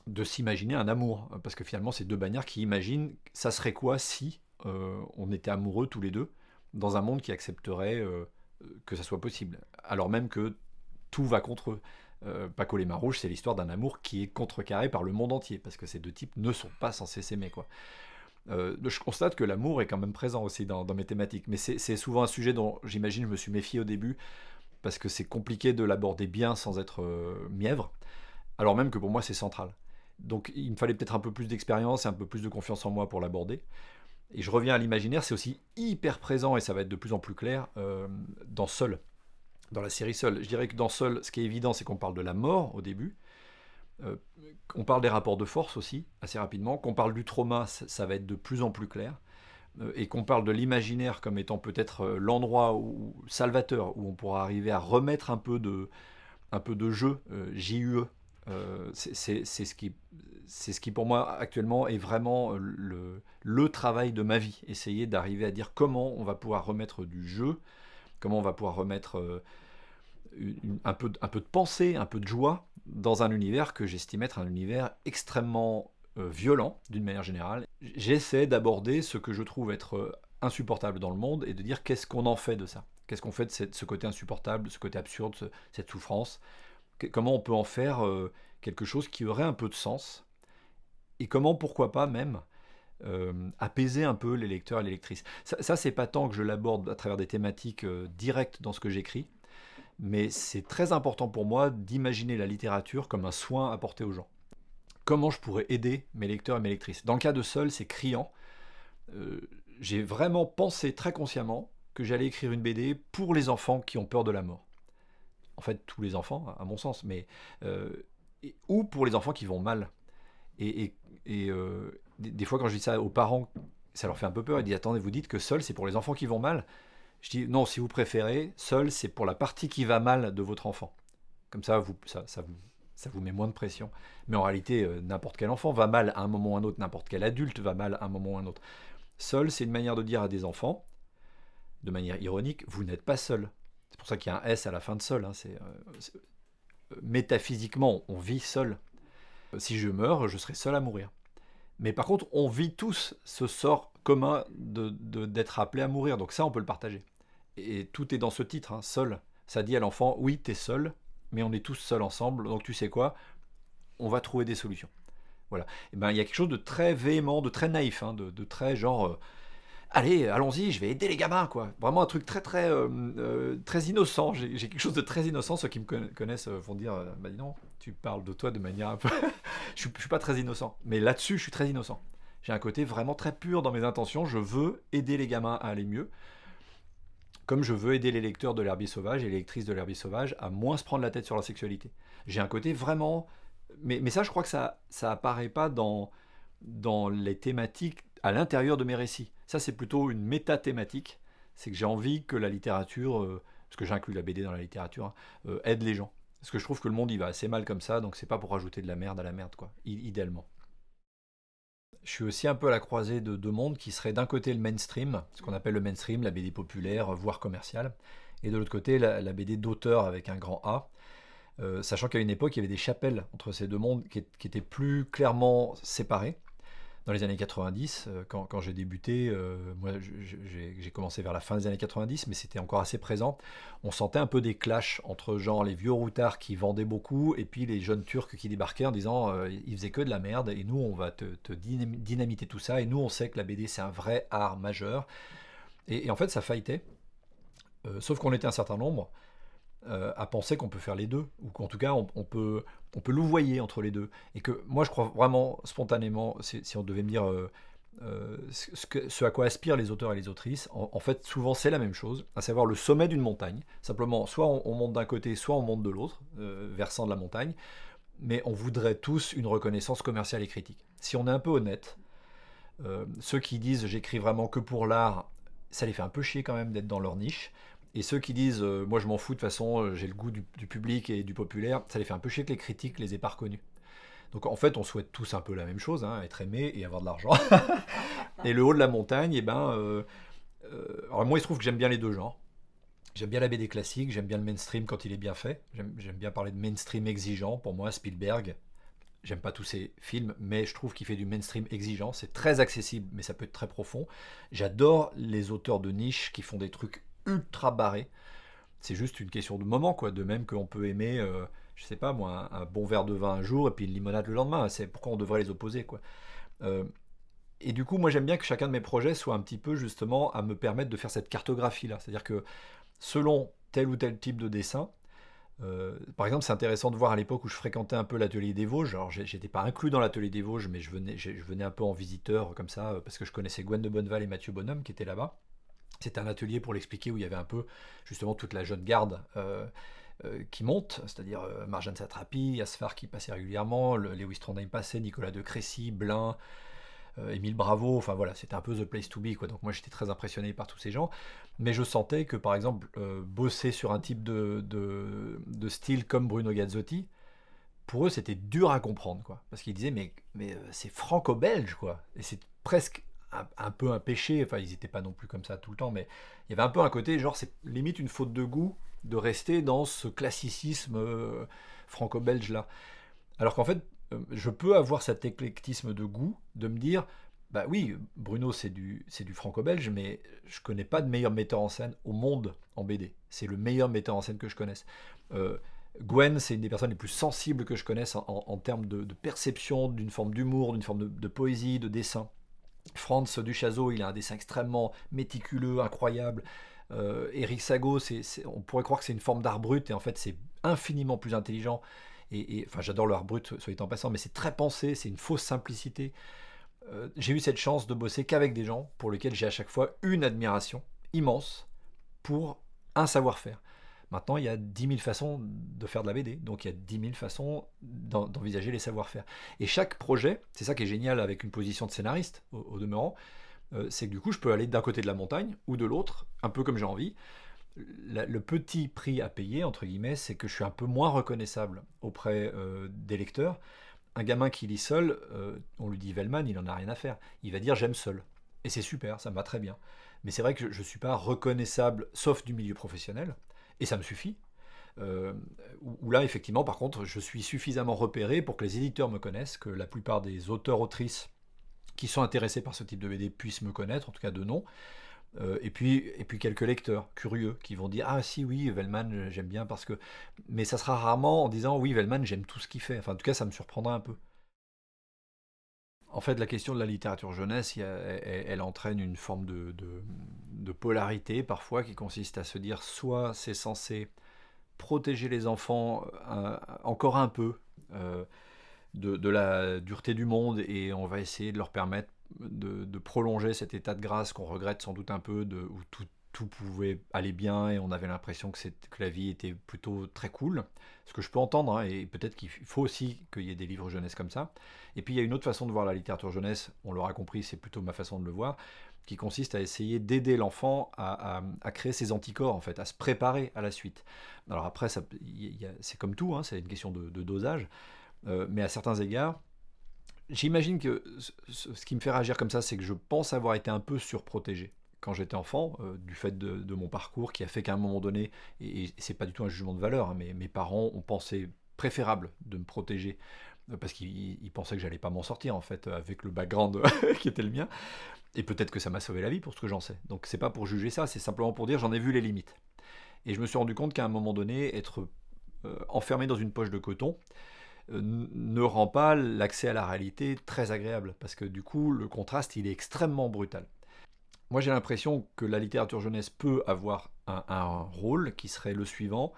de s'imaginer un amour. Parce que finalement, c'est deux bagnards qui imaginent ça serait quoi si on était amoureux tous les deux, dans un monde qui accepterait que ça soit possible. Alors même que tout va contre eux. Paco les Mains Rouges, c'est l'histoire d'un amour qui est contrecarré par le monde entier, parce que ces deux types ne sont pas censés s'aimer, quoi. Je constate que l'amour est quand même présent aussi dans mes thématiques, mais c'est souvent un sujet dont j'imagine je me suis méfié au début, parce que c'est compliqué de l'aborder bien sans être mièvre, alors même que pour moi c'est central. Donc il me fallait peut-être un peu plus d'expérience et un peu plus de confiance en moi pour l'aborder. Et je reviens à l'imaginaire, c'est aussi hyper présent, et ça va être de plus en plus clair, dans Seul, dans la série Seul. Je dirais que dans Seul, ce qui est évident, c'est qu'on parle de la mort au début, euh, on parle des rapports de force aussi, assez rapidement, qu'on parle du trauma, ça va être de plus en plus clair, et qu'on parle de l'imaginaire comme étant peut-être l'endroit salvateur, où on pourra arriver à remettre un peu de jeu, JUE. C'est ce qui pour moi actuellement est vraiment le travail de ma vie, essayer d'arriver à dire comment on va pouvoir remettre du jeu, comment on va pouvoir remettre un peu de pensée, un peu de joie dans un univers que j'estime être un univers extrêmement violent d'une manière générale. J'essaie d'aborder ce que je trouve être insupportable dans le monde et de dire qu'est-ce qu'on en fait de ça. Qu'est-ce qu'on fait de ce côté insupportable, de ce côté absurde, cette souffrance. Comment on peut en faire quelque chose qui aurait un peu de sens. Et comment, pourquoi pas même, apaiser un peu les lecteurs et les lectrices. Ça c'est pas tant que je l'aborde à travers des thématiques directes dans ce que j'écris, mais c'est très important pour moi d'imaginer la littérature comme un soin apporté aux gens. Comment je pourrais aider mes lecteurs et mes lectrices. Dans le cas de Seul, c'est criant. Euh, j'ai vraiment pensé très consciemment que j'allais écrire une BD pour les enfants qui ont peur de la mort. En fait, tous les enfants, à mon sens, mais ou pour les enfants qui vont mal. Des fois, quand je dis ça aux parents, ça leur fait un peu peur. Ils disent attendez, vous dites que Seul, c'est pour les enfants qui vont mal. Je dis non, si vous préférez, Seul, c'est pour la partie qui va mal de votre enfant. Comme ça, ça vous met moins de pression. Mais en réalité, n'importe quel enfant va mal à un moment ou à un autre, n'importe quel adulte va mal à un moment ou à un autre. Seul, c'est une manière de dire à des enfants, de manière ironique, vous n'êtes pas seul. C'est pour ça qu'il y a un S à la fin de seul. Hein, métaphysiquement, on vit seul. Si je meurs, je serai seul à mourir. Mais par contre, on vit tous ce sort commun d'être appelé à mourir. Donc ça, on peut le partager. Et tout est dans ce titre, hein, seul. Ça dit à l'enfant, oui, t'es seul, mais on est tous seuls ensemble. Donc tu sais quoi, on va trouver des solutions. Voilà. Et ben, il y a quelque chose de très véhément, de très naïf, hein, de très genre, allez, allons-y, je vais aider les gamins, quoi. Vraiment un truc très innocent. J'ai quelque chose de très innocent. Ceux qui me connaissent vont dire, bah dis non, tu parles de toi de manière un peu... je suis pas très innocent. Mais là-dessus, je suis très innocent. J'ai un côté vraiment très pur dans mes intentions. Je veux aider les gamins à aller mieux. Comme je veux aider les lecteurs de l'Herbie Sauvage et les lectrices de l'Herbie Sauvage à moins se prendre la tête sur la sexualité. J'ai un côté vraiment... Mais ça, je crois que ça apparaît pas dans les thématiques à l'intérieur de mes récits. Ça, c'est plutôt une méta-thématique. C'est que j'ai envie que la littérature, parce que j'inclus la BD dans la littérature, hein, aide les gens. Parce que je trouve que le monde, il va assez mal comme ça, donc c'est pas pour rajouter de la merde à la merde, quoi, idéalement. Je suis aussi un peu à la croisée de deux mondes qui seraient d'un côté le mainstream, ce qu'on appelle le mainstream, la BD populaire, voire commerciale, et de l'autre côté la BD d'auteur avec un grand A. Sachant qu'à une époque, il y avait des chapelles entre ces deux mondes qui étaient plus clairement séparés. Dans les années 90, quand j'ai débuté, moi j'ai commencé vers la fin des années 90, mais c'était encore assez présent. On sentait un peu des clashs entre genre les vieux routards qui vendaient beaucoup et puis les jeunes Turcs qui débarquaient en disant ils faisaient que de la merde et nous on va te dynamiter tout ça et nous on sait que la BD c'est un vrai art majeur. Et en fait ça fightait, sauf qu'on était un certain nombre à penser qu'on peut faire les deux, ou qu'en tout cas on peut louvoyer entre les deux. Et que moi je crois vraiment spontanément, si on devait me dire ce à quoi aspirent les auteurs et les autrices, en fait souvent c'est la même chose, à savoir le sommet d'une montagne. Simplement, soit on monte d'un côté, soit on monte de l'autre, versant de la montagne, mais on voudrait tous une reconnaissance commerciale et critique. Si on est un peu honnête, ceux qui disent j'écris vraiment que pour l'art, ça les fait un peu chier quand même d'être dans leur niche. Et ceux qui disent moi je m'en fous de toute façon, j'ai le goût du public et du populaire, ça les fait un peu chier que les critiques les aient pas reconnus. Donc en fait on souhaite tous un peu la même chose, hein, être aimé et avoir de l'argent. Et le haut de la montagne, alors moi il se trouve que j'aime bien les deux genres. J'aime bien la BD classique, j'aime bien le mainstream quand il est bien fait. J'aime bien parler de mainstream exigeant. Pour moi, Spielberg, j'aime pas tous ses films, mais je trouve qu'il fait du mainstream exigeant. C'est très accessible, mais ça peut être très profond. J'adore les auteurs de niche qui font des trucs ultra barrés. C'est juste une question de moment, quoi. De même qu'on peut aimer, je sais pas moi, un bon verre de vin un jour et puis une limonade le lendemain. C'est pourquoi on devrait les opposer, quoi. Euh, et du coup, moi j'aime bien que chacun de mes projets soit un petit peu justement à me permettre de faire cette cartographie-là. C'est-à-dire que selon tel ou tel type de dessin, par exemple, c'est intéressant de voir à l'époque où je fréquentais un peu l'atelier des Vosges. Alors, j'étais pas inclus dans l'atelier des Vosges, mais je venais un peu en visiteur comme ça, parce que je connaissais Gwen de Bonneval et Mathieu Bonhomme qui étaient là-bas. C'était un atelier pour l'expliquer où il y avait un peu justement toute la jeune garde qui monte, c'est-à-dire Marjane Satrapi, Asfar qui passait régulièrement, Lewis Trondheim passait, Nicolas de Crécy, Blin, Émile Bravo, enfin voilà, c'était un peu the place to be, quoi. Donc moi j'étais très impressionné par tous ces gens, mais je sentais que par exemple bosser sur un type de style comme Bruno Gazzotti, pour eux c'était dur à comprendre, quoi, parce qu'ils disaient mais c'est franco-belge, quoi, et c'est presque un peu un péché, enfin ils n'étaient pas non plus comme ça tout le temps, mais il y avait un peu un côté genre c'est limite une faute de goût de rester dans ce classicisme franco-belge là. Alors qu'en fait, je peux avoir cet éclectisme de goût, de me dire, bah oui, Bruno c'est du franco-belge, mais je connais pas de meilleur metteur en scène au monde en BD. C'est le meilleur metteur en scène que je connaisse. Euh, Gwen, c'est une des personnes les plus sensibles que je connaisse en termes de perception, d'une forme d'humour, d'une forme de poésie, de dessin. Franz Duchazo, il a un dessin extrêmement méticuleux, incroyable. Eric Sago, on pourrait croire que c'est une forme d'art brut, et en fait c'est infiniment plus intelligent. Enfin, j'adore l'art brut, soit en passant, mais c'est très pensé, c'est une fausse simplicité. J'ai eu cette chance de bosser qu'avec des gens pour lesquels j'ai à chaque fois une admiration immense pour un savoir-faire. Maintenant, il y a 10 000 façons de faire de la BD, donc il y a 10 000 façons d'envisager les savoir-faire. Et chaque projet, c'est ça qui est génial avec une position de scénariste, au demeurant, c'est que du coup, je peux aller d'un côté de la montagne ou de l'autre, un peu comme j'ai envie. Le petit prix à payer, entre guillemets, c'est que je suis un peu moins reconnaissable auprès des lecteurs. Un gamin qui lit seul, on lui dit Vellman, il en a rien à faire. Il va dire j'aime seul. Et c'est super, ça me va très bien. Mais c'est vrai que je ne suis pas reconnaissable, sauf du milieu professionnel, et ça me suffit. Euh, où là, effectivement, par contre, je suis suffisamment repéré pour que les éditeurs me connaissent, que la plupart des auteurs-autrices qui sont intéressés par ce type de BD puissent me connaître, en tout cas de nom. Et puis quelques lecteurs curieux qui vont dire ah si oui Vellman j'aime bien parce que mais ça sera rarement en disant oui Vellman j'aime tout ce qu'il fait, enfin en tout cas ça me surprendra un peu. En fait la question de la littérature jeunesse elle entraîne une forme de polarité parfois qui consiste à se dire soit c'est censé protéger les enfants encore un peu euh, de la dureté du monde et on va essayer de leur permettre de prolonger cet état de grâce qu'on regrette sans doute un peu, où tout pouvait aller bien et on avait l'impression que la vie était plutôt très cool. Ce que je peux entendre, hein, et peut-être qu'il faut aussi qu'il y ait des livres jeunesse comme ça. Et puis il y a une autre façon de voir la littérature jeunesse, on l'aura compris, c'est plutôt ma façon de le voir, qui consiste à essayer d'aider l'enfant à créer ses anticorps, en fait, à se préparer à la suite. Alors après, c'est comme tout, hein, c'est une question de dosage, mais à certains égards, j'imagine que ce qui me fait réagir comme ça, c'est que je pense avoir été un peu surprotégé quand j'étais enfant, du fait de mon parcours, qui a fait qu'à un moment donné, et c'est pas du tout un jugement de valeur, hein, mais mes parents ont pensé préférable de me protéger parce qu'ils pensaient que j'allais pas m'en sortir en fait avec le background qui était le mien, et peut-être que ça m'a sauvé la vie pour ce que j'en sais. Donc c'est pas pour juger ça, c'est simplement pour dire j'en ai vu les limites. Et je me suis rendu compte qu'à un moment donné, être enfermé dans une poche de coton, ne rend pas l'accès à la réalité très agréable, parce que du coup, le contraste, il est extrêmement brutal. Moi, j'ai l'impression que la littérature jeunesse peut avoir un rôle qui serait le suivant,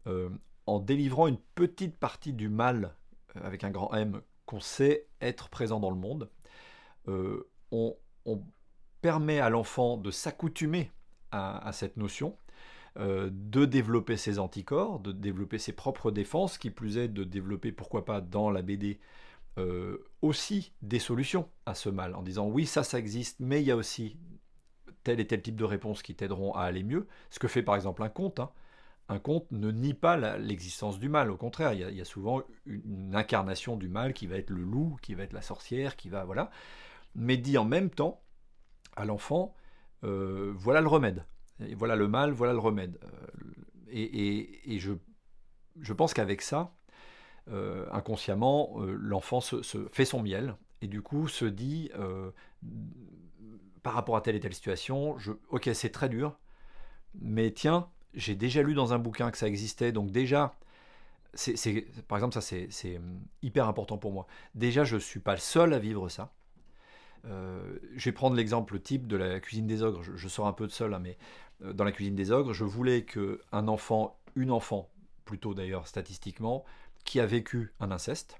euh, en délivrant une petite partie du mal, avec un grand M, qu'on sait être présent dans le monde. On permet à l'enfant de s'accoutumer à cette notion, de développer ses anticorps, de développer ses propres défenses, qui plus est de développer, pourquoi pas, dans la BD, aussi des solutions à ce mal, en disant oui, ça existe, mais il y a aussi tel et tel type de réponses qui t'aideront à aller mieux. Ce que fait par exemple un conte. Hein. Un conte ne nie pas l'existence du mal, au contraire, il y a souvent une incarnation du mal qui va être le loup, qui va être la sorcière, qui va. Voilà. Mais dit en même temps à l'enfant voilà le remède. Et voilà le mal, voilà le remède. Et je pense qu'avec ça, inconsciemment, l'enfant se fait son miel et du coup se dit, par rapport à telle et telle situation, ok, c'est très dur, mais tiens, j'ai déjà lu dans un bouquin que ça existait, donc déjà, par exemple, ça c'est hyper important pour moi. Déjà, je ne suis pas le seul à vivre ça. Je vais prendre l'exemple type de la cuisine des ogres. Je sors un peu de seul, hein, mais dans la cuisine des ogres, je voulais qu'un enfant, une enfant, plutôt d'ailleurs statistiquement, qui a vécu un inceste,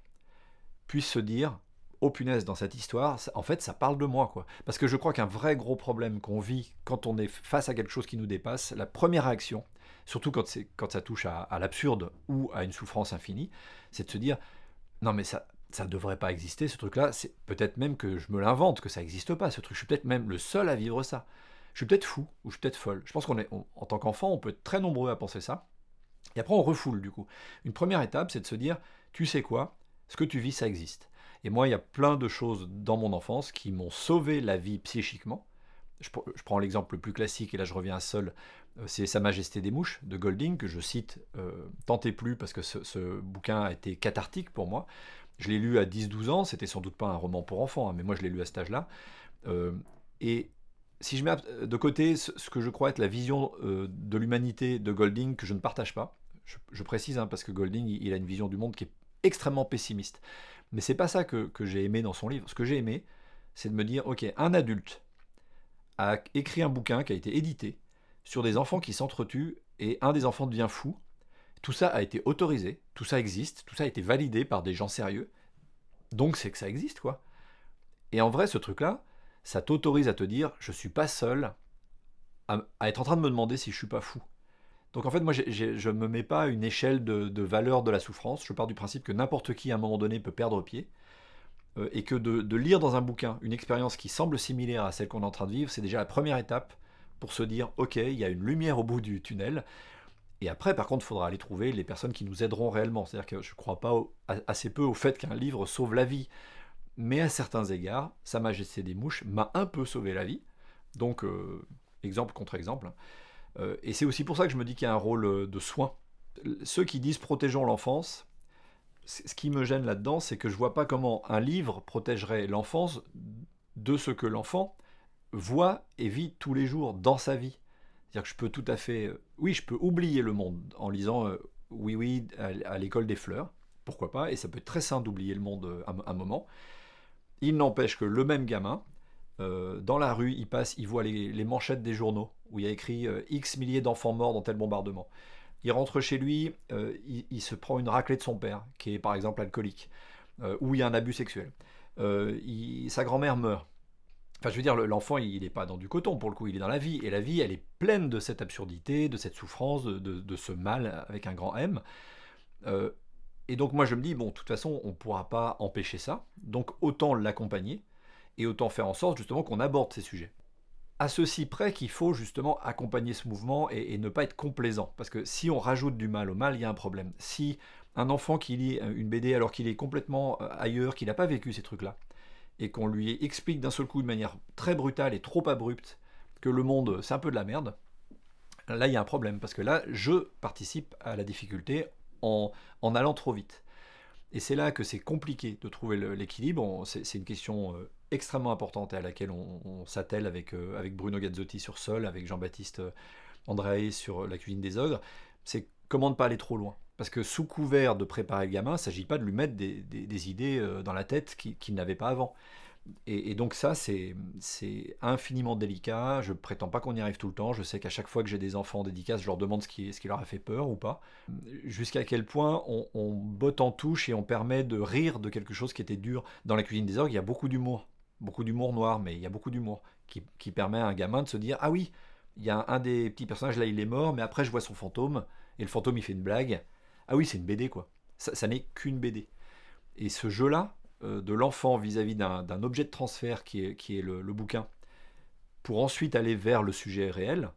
puisse se dire oh punaise, dans cette histoire, en fait, ça parle de moi, quoi. Parce que je crois qu'un vrai gros problème qu'on vit quand on est face à quelque chose qui nous dépasse, la première réaction, surtout quand ça touche à l'absurde ou à une souffrance infinie, c'est de se dire non mais ça ne devrait pas exister ce truc-là, c'est peut-être même que je me l'invente, que ça n'existe pas ce truc, je suis peut-être même le seul à vivre ça. Je suis peut-être fou ou je suis peut-être folle. Je pense en tant qu'enfant, on peut être très nombreux à penser ça. Et après, on refoule du coup. Une première étape, c'est de se dire, tu sais quoi, ce que tu vis, ça existe. Et moi, il y a plein de choses dans mon enfance qui m'ont sauvé la vie psychiquement. Je prends l'exemple le plus classique, et là je reviens à Seul, c'est Sa Majesté des Mouches de Golding, que je cite tant et plus parce que ce bouquin a été cathartique pour moi. Je l'ai lu à 10-12 ans, c'était sans doute pas un roman pour enfants, hein, mais moi je l'ai lu à cet âge-là. Et si je mets de côté ce que je crois être la vision de l'humanité de Golding, que je ne partage pas, je précise, hein, parce que Golding, il a une vision du monde qui est extrêmement pessimiste. Mais c'est pas ça que j'ai aimé dans son livre. Ce que j'ai aimé, c'est de me dire, ok, un adulte a écrit un bouquin qui a été édité sur des enfants qui s'entretuent et un des enfants devient fou. Tout ça a été autorisé, tout ça existe, tout ça a été validé par des gens sérieux. Donc c'est que ça existe, quoi. Et en vrai, ce truc-là, ça t'autorise à te dire, je suis pas seul à être en train de me demander si je suis pas fou. Donc en fait, moi, je ne me mets pas à une échelle de valeur de la souffrance. Je pars du principe que n'importe qui, à un moment donné, peut perdre pied. Et que de lire dans un bouquin une expérience qui semble similaire à celle qu'on est en train de vivre, c'est déjà la première étape pour se dire, ok, il y a une lumière au bout du tunnel. Et après, par contre, il faudra aller trouver les personnes qui nous aideront réellement. C'est-à-dire que je ne crois pas assez peu au fait qu'un livre sauve la vie. Mais à certains égards, Sa Majesté des Mouches m'a un peu sauvé la vie. Donc exemple contre exemple. Et c'est aussi pour ça que je me dis qu'il y a un rôle de soin. Ceux qui disent protégeons l'enfance, ce qui me gêne là-dedans, c'est que je vois pas comment un livre protégerait l'enfance de ce que l'enfant voit et vit tous les jours dans sa vie. C'est-à-dire que je peux tout à fait... oui, je peux oublier le monde en lisant Oui, oui, à l'école des fleurs. Pourquoi pas? Et ça peut être très sain d'oublier le monde un moment. Il n'empêche que le même gamin, dans la rue, il passe, il voit les manchettes des journaux où il y a écrit X milliers d'enfants morts dans tel bombardement. Il rentre chez lui, il se prend une raclée de son père, qui est par exemple alcoolique, où il y a un abus sexuel. Sa grand-mère meurt. Enfin, je veux dire, l'enfant, il n'est pas dans du coton, pour le coup, il est dans la vie. Et la vie, elle est pleine de cette absurdité, de cette souffrance, de ce mal avec un grand M. Euh, et donc, moi, je me dis, bon, de toute façon, on ne pourra pas empêcher ça. Donc, autant l'accompagner et autant faire en sorte, justement, qu'on aborde ces sujets. À ceci près qu'il faut, justement, accompagner ce mouvement et ne pas être complaisant. Parce que si on rajoute du mal au mal, il y a un problème. Si un enfant qui lit une BD alors qu'il est complètement ailleurs, qu'il n'a pas vécu ces trucs-là, et qu'on lui explique d'un seul coup de manière très brutale et trop abrupte que le monde c'est un peu de la merde, là il y a un problème parce que là je participe à la difficulté en allant trop vite. Et c'est là que c'est compliqué de trouver l'équilibre. C'est une question extrêmement importante et à laquelle on s'attelle avec Bruno Gazzotti sur Sol, avec Jean-Baptiste Andréae sur La cuisine des ogres. C'est comment ne pas aller trop loin. Parce que sous couvert de préparer le gamin, il ne s'agit pas de lui mettre des idées dans la tête qu'il n'avait pas avant. Et donc ça, c'est infiniment délicat. Je prétends pas qu'on y arrive tout le temps. Je sais qu'à chaque fois que j'ai des enfants en dédicace, je leur demande ce qui leur a fait peur ou pas. Jusqu'à quel point on botte en touche et on permet de rire de quelque chose qui était dur. Dans La cuisine des orgues, il y a beaucoup d'humour. Beaucoup d'humour noir, mais il y a beaucoup d'humour qui permet à un gamin de se dire ah oui, il y a un des petits personnages là, il est mort, mais après je vois son fantôme et le fantôme il fait une blague. Ah oui, c'est une BD quoi. Ça n'est qu'une BD. Et ce jeu-là, de l'enfant vis-à-vis d'un objet de transfert qui est le bouquin, pour ensuite aller vers le sujet réel,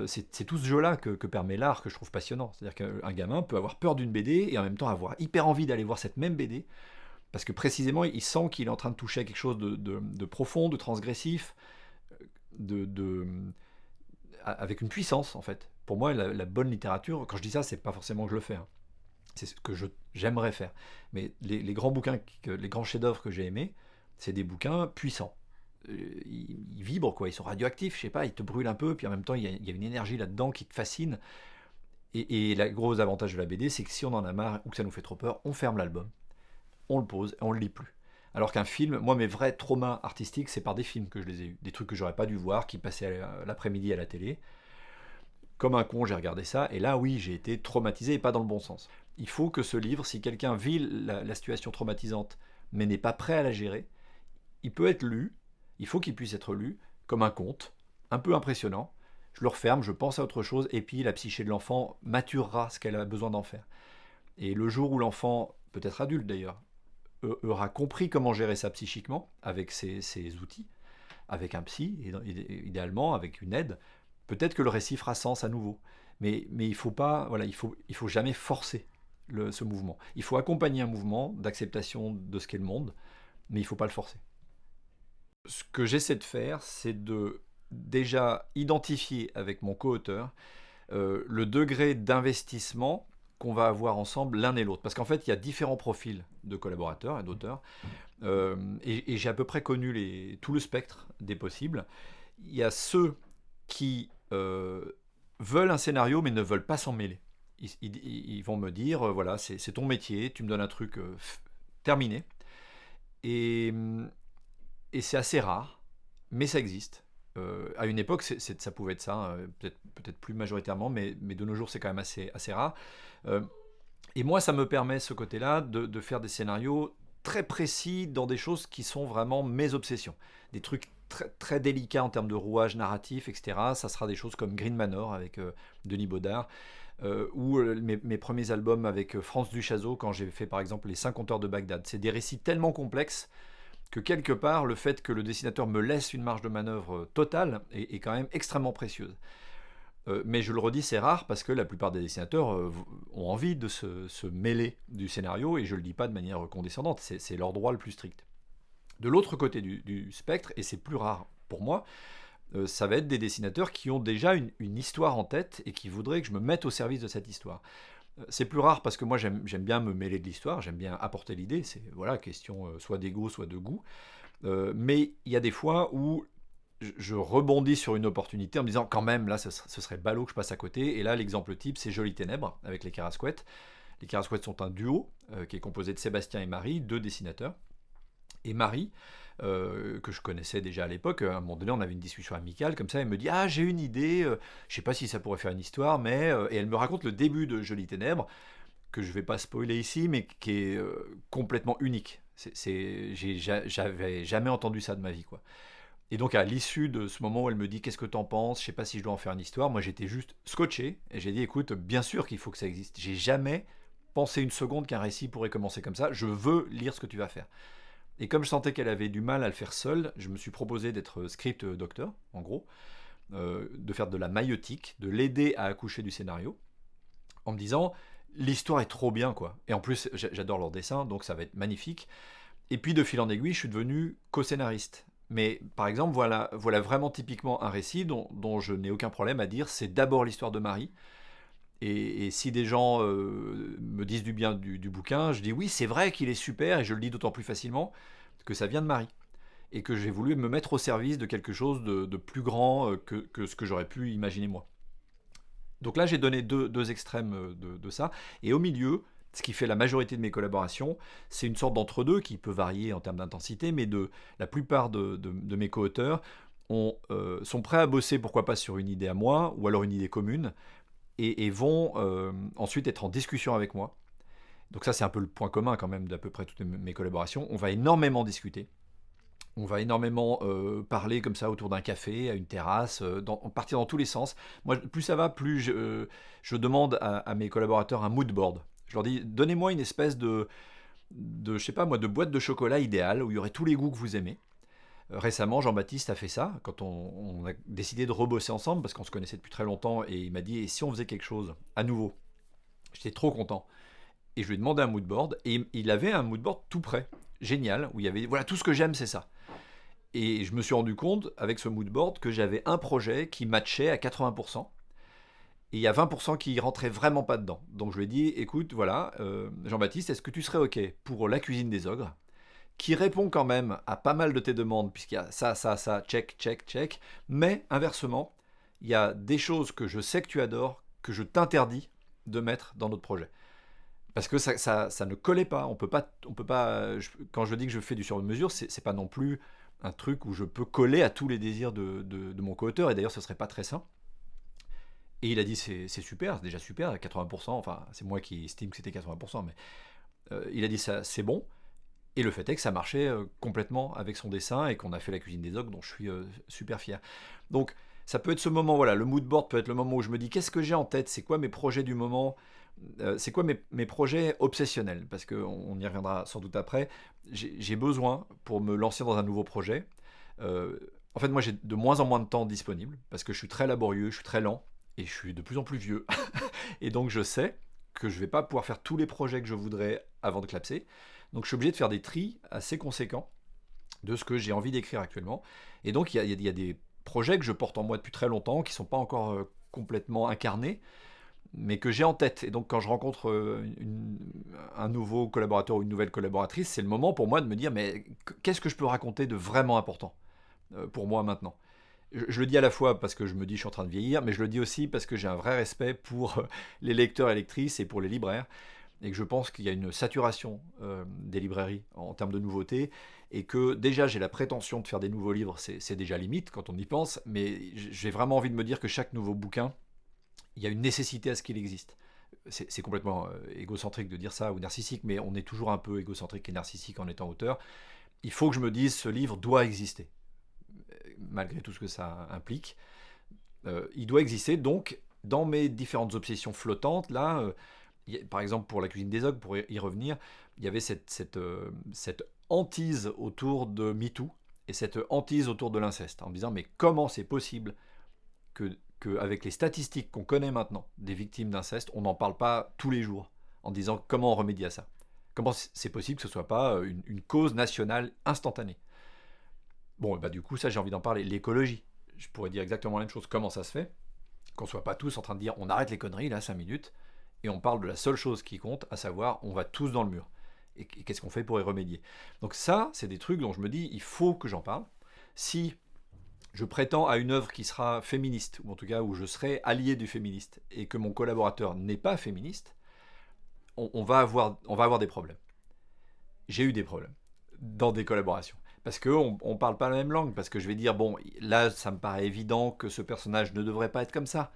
c'est tout ce jeu-là que permet l'art, que je trouve passionnant. C'est-à-dire qu'un gamin peut avoir peur d'une BD et en même temps avoir hyper envie d'aller voir cette même BD, parce que précisément, il sent qu'il est en train de toucher à quelque chose de profond, de transgressif, de, de, avec une puissance, en fait. Pour moi, la bonne littérature, quand je dis ça, c'est pas forcément que je le fais, hein. C'est ce que j'aimerais faire. Mais les grands bouquins, les grands chefs-d'œuvre que j'ai aimés, c'est des bouquins puissants. Ils vibrent, quoi. Ils sont radioactifs, je sais pas, ils te brûlent un peu, puis en même temps, il y a une énergie là-dedans qui te fascine. Et le gros avantage de la BD, c'est que si on en a marre ou que ça nous fait trop peur, on ferme l'album, on le pose et on le lit plus. Alors qu'un film, moi, mes vrais traumas artistiques, c'est par des films que je les ai eus. Des trucs que j'aurais pas dû voir, qui passaient l'après-midi à la télé. Comme un con, j'ai regardé ça, et là, oui, j'ai été traumatisé, et pas dans le bon sens. Il faut que ce livre, si quelqu'un vit la situation traumatisante, mais n'est pas prêt à la gérer, il peut être lu, il faut qu'il puisse être lu, comme un conte, un peu impressionnant. Je le referme, je pense à autre chose, et puis la psyché de l'enfant maturera ce qu'elle a besoin d'en faire. Et le jour où l'enfant, peut-être adulte d'ailleurs, aura compris comment gérer ça psychiquement, avec ses outils, avec un psy, idéalement, avec une aide, peut-être que le récit fera sens à nouveau. Mais il faut pas, voilà, il faut jamais forcer ce mouvement. Il faut accompagner un mouvement d'acceptation de ce qu'est le monde, mais il ne faut pas le forcer. Ce que j'essaie de faire, c'est de déjà identifier avec mon co-auteur le degré d'investissement qu'on va avoir ensemble l'un et l'autre. Parce qu'en fait, il y a différents profils de collaborateurs et d'auteurs. Et j'ai à peu près connu tout le spectre des possibles. Il y a ceux qui veulent un scénario mais ne veulent pas s'en mêler. Ils vont me dire, voilà, c'est ton métier, tu me donnes un truc terminé. Et, et c'est assez rare, mais ça existe. À une époque, ça pouvait être ça, hein, peut-être plus majoritairement, mais de nos jours, c'est quand même assez rare. Et moi, ça me permet, ce côté-là, de faire des scénarios très précis dans des choses qui sont vraiment mes obsessions. Des trucs très, très délicats en termes de rouage narratif, etc. Ça sera des choses comme Green Manor avec Denis Baudard, ou mes premiers albums avec Franz Duchazot, quand j'ai fait par exemple Les 5 compteurs de Bagdad. C'est des récits tellement complexes que quelque part, le fait que le dessinateur me laisse une marge de manœuvre totale est quand même extrêmement précieuse. Mais je le redis, c'est rare parce que la plupart des dessinateurs ont envie de se mêler du scénario, et je ne le dis pas de manière condescendante, c'est leur droit le plus strict. De l'autre côté du spectre, et c'est plus rare pour moi, ça va être des dessinateurs qui ont déjà une histoire en tête et qui voudraient que je me mette au service de cette histoire. C'est plus rare parce que moi j'aime bien me mêler de l'histoire, j'aime bien apporter l'idée, c'est voilà, question soit d'ego, soit de goût. Mais il y a des fois où je rebondis sur une opportunité en me disant quand même là ce serait ballot que je passe à côté. Et là l'exemple type c'est Jolies Ténèbres avec les Carasquettes. Les Carasquettes sont un duo qui est composé de Sébastien et Marie, deux dessinateurs. Et Marie, que je connaissais déjà à l'époque, à un moment donné on avait une discussion amicale comme ça, elle me dit ah j'ai une idée, je sais pas si ça pourrait faire une histoire, mais et elle me raconte le début de Jolies Ténèbres que je vais pas spoiler ici, mais qui est complètement unique. J'avais jamais entendu ça de ma vie, quoi. Et donc à l'issue de ce moment où elle me dit qu'est-ce que t'en penses, je sais pas si je dois en faire une histoire, moi j'étais juste scotché et j'ai dit écoute bien sûr qu'il faut que ça existe. J'ai jamais pensé une seconde qu'un récit pourrait commencer comme ça. Je veux lire ce que tu vas faire. Et comme je sentais qu'elle avait du mal à le faire seule, je me suis proposé d'être script docteur, en gros, de faire de la maïeutique, de l'aider à accoucher du scénario, en me disant l'histoire est trop bien quoi. Et en plus j'adore leur dessin, donc ça va être magnifique. Et puis de fil en aiguille, je suis devenu co-scénariste. Mais par exemple, voilà vraiment typiquement un récit dont je n'ai aucun problème à dire c'est d'abord l'histoire de Marie. Et si des gens me disent du bien du bouquin, je dis oui, c'est vrai qu'il est super et je le lis d'autant plus facilement que ça vient de Marie. Et que j'ai voulu me mettre au service de quelque chose de plus grand que ce que j'aurais pu imaginer moi. Donc là, j'ai donné deux extrêmes de ça. Et au milieu, ce qui fait la majorité de mes collaborations, c'est une sorte d'entre-deux qui peut varier en termes d'intensité, mais la plupart de mes co-auteurs sont prêts à bosser, pourquoi pas, sur une idée à moi, ou alors une idée commune, et vont ensuite être en discussion avec moi. Donc ça, c'est un peu le point commun quand même d'à peu près toutes mes collaborations. On va énormément discuter. On va énormément parler comme ça autour d'un café, à une terrasse, partir dans tous les sens. Moi, plus ça va, plus je demande à mes collaborateurs un mood board. Je leur dis, donnez-moi une espèce je sais pas moi, de boîte de chocolat idéale où il y aurait tous les goûts que vous aimez. Récemment, Jean-Baptiste a fait ça quand on a décidé de rebosser ensemble parce qu'on se connaissait depuis très longtemps et il m'a dit, et si on faisait quelque chose à nouveau? J'étais trop content. Et je lui ai demandé un mood board et il avait un mood board tout prêt, génial, où il y avait, voilà, tout ce que j'aime, c'est ça. Et je me suis rendu compte, avec ce mood board, que j'avais un projet qui matchait à 80%. Et il y a 20% qui rentrait vraiment pas dedans. Donc je lui ai dit, écoute, voilà, Jean-Baptiste, est-ce que tu serais OK pour La cuisine des ogres, qui répond quand même à pas mal de tes demandes, puisqu'il y a ça, check, check, check. Mais inversement, il y a des choses que je sais que tu adores, que je t'interdis de mettre dans notre projet. Parce que ça ne collait pas. Quand je dis que je fais du sur-mesure, c'est pas non plus un truc où je peux coller à tous les désirs de mon co-auteur, et d'ailleurs ce serait pas très sain. Et il a dit c'est super, c'est déjà super, à 80%, enfin c'est moi qui estime que c'était 80%, mais il a dit ça c'est bon, et le fait est que ça marchait complètement avec son dessin, et qu'on a fait La cuisine des ogres, dont je suis super fier. Donc ça peut être ce moment, voilà, le mood board peut être le moment où je me dis qu'est-ce que j'ai en tête, c'est quoi mes projets du moment, c'est quoi mes projets obsessionnels, parce qu'on y reviendra sans doute après. J'ai besoin, pour me lancer dans un nouveau projet, euh, en fait moi j'ai de moins en moins de temps disponible, parce que je suis très laborieux, je suis très lent, et je suis de plus en plus vieux. Et donc je sais que je vais pas pouvoir faire tous les projets que je voudrais avant de clapser. Donc je suis obligé de faire des tris assez conséquents de ce que j'ai envie d'écrire actuellement. Et donc il y a des projets que je porte en moi depuis très longtemps, qui sont pas encore complètement incarnés, mais que j'ai en tête. Et donc quand je rencontre un nouveau collaborateur ou une nouvelle collaboratrice, c'est le moment pour moi de me dire mais qu'est-ce que je peux raconter de vraiment important pour moi maintenant. Je le dis à la fois parce que je me dis je suis en train de vieillir, mais je le dis aussi parce que j'ai un vrai respect pour les lecteurs et lectrices et pour les libraires, et que je pense qu'il y a une saturation des librairies en termes de nouveautés, et que déjà j'ai la prétention de faire des nouveaux livres, c'est déjà limite quand on y pense, mais j'ai vraiment envie de me dire que chaque nouveau bouquin, il y a une nécessité à ce qu'il existe. C'est complètement égocentrique de dire ça, ou narcissique, mais on est toujours un peu égocentrique et narcissique en étant auteur. Il faut que je me dise ce livre doit exister, malgré tout ce que ça implique. Il doit exister, donc dans mes différentes obsessions flottantes, là, par exemple pour La cuisine des ogres, pour y revenir, il y avait cette hantise autour de MeToo, et cette hantise autour de l'inceste, en me disant mais comment c'est possible qu'avec les statistiques qu'on connaît maintenant des victimes d'inceste, on n'en parle pas tous les jours, en disant comment on remédie à ça. Comment c'est possible que ce ne soit pas une cause nationale instantanée. Bon, bah du coup, ça j'ai envie d'en parler. L'écologie. je pourrais dire exactement la même chose. Comment ça se fait qu'on soit pas tous en train de dire on arrête les conneries là 5 minutes et on parle de la seule chose qui compte, à savoir on va tous dans le mur. Et qu'est-ce qu'on fait pour y remédier? Donc ça, c'est des trucs dont je me dis il faut que j'en parle. Si je prétends à une œuvre qui sera féministe, ou en tout cas où je serai allié du féministe, et que mon collaborateur n'est pas féministe, on va avoir des problèmes. J'ai eu des problèmes dans des collaborations. Parce qu'on ne parle pas la même langue, parce que je vais dire, bon, là, ça me paraît évident que ce personnage ne devrait pas être comme ça.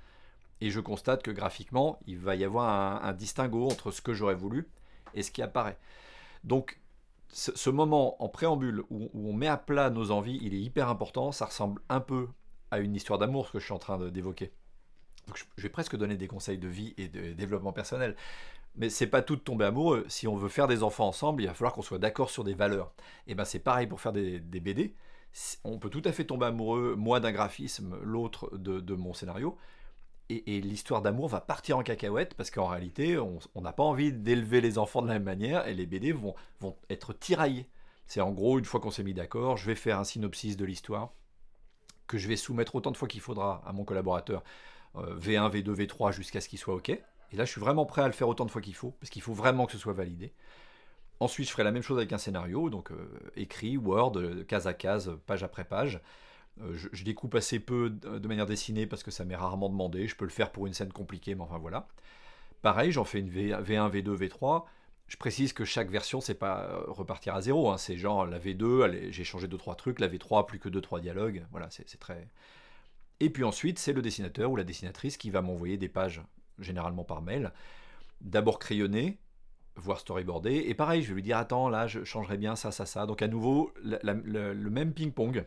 Et je constate que graphiquement, il va y avoir un distinguo entre ce que j'aurais voulu et ce qui apparaît. Donc, ce moment en préambule où on met à plat nos envies, il est hyper important. Ça ressemble un peu à une histoire d'amour, ce que je suis en train d'évoquer. Donc, je vais presque donner des conseils de vie et de développement personnel. Mais c'est pas tout de tomber amoureux. Si on veut faire des enfants ensemble, il va falloir qu'on soit d'accord sur des valeurs. Et ben c'est pareil pour faire des BD. On peut tout à fait tomber amoureux, moi d'un graphisme, l'autre de mon scénario. Et l'histoire d'amour va partir en cacahuète parce qu'en réalité, on n'a pas envie d'élever les enfants de la même manière et les BD vont être tiraillés. C'est en gros, une fois qu'on s'est mis d'accord, je vais faire un synopsis de l'histoire que je vais soumettre autant de fois qu'il faudra à mon collaborateur, V1, V2, V3, jusqu'à ce qu'il soit OK. Et là, je suis vraiment prêt à le faire autant de fois qu'il faut, parce qu'il faut vraiment que ce soit validé. Ensuite, je ferai la même chose avec un scénario, donc écrit, Word, case à case, page après page. Je découpe assez peu de manière dessinée parce que ça m'est rarement demandé. Je peux le faire pour une scène compliquée, mais enfin voilà. Pareil, j'en fais une V1, V2, V3. Je précise que chaque version, c'est pas repartir à zéro. Hein. C'est genre la V2, j'ai changé 2-3 trucs. La V3, plus que 2-3 dialogues. Voilà, c'est très. Et puis ensuite, c'est le dessinateur ou la dessinatrice qui va m'envoyer des pages, généralement par mail. D'abord crayonnées, voire storyboardées. Et pareil, je vais lui dire attends, là, je changerais bien ça, ça, ça. Donc à nouveau, le même ping-pong,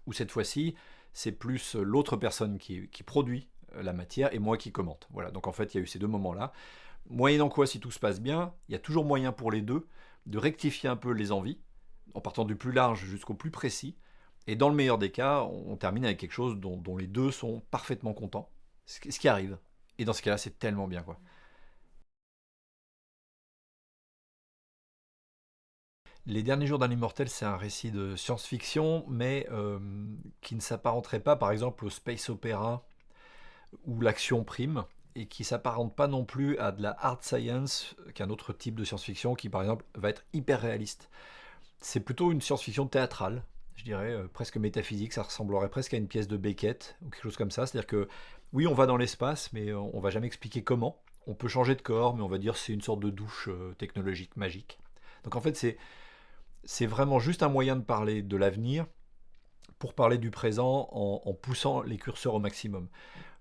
où cette fois-ci, c'est plus l'autre personne qui produit la matière et moi qui commente. Voilà, donc en fait, il y a eu ces deux moments-là. Moyennant quoi, si tout se passe bien, il y a toujours moyen pour les deux de rectifier un peu les envies, en partant du plus large jusqu'au plus précis. Et dans le meilleur des cas, on termine avec quelque chose dont les deux sont parfaitement contents, ce qui arrive. Et dans ce cas-là, c'est tellement bien, quoi. Les derniers jours d'un immortel, c'est un récit de science-fiction, mais qui ne s'apparenterait pas, par exemple, au space opéra où l'action prime, et qui s'apparente pas non plus à de la hard science, qui est un autre type de science-fiction, qui, par exemple, va être hyper réaliste. C'est plutôt une science-fiction théâtrale, je dirais, presque métaphysique. Ça ressemblerait presque à une pièce de Beckett, ou quelque chose comme ça. C'est-à-dire que, oui, on va dans l'espace, mais on va jamais expliquer comment. On peut changer de corps, mais on va dire que c'est une sorte de douche technologique, magique. Donc en fait, c'est vraiment juste un moyen de parler de l'avenir pour parler du présent en poussant les curseurs au maximum.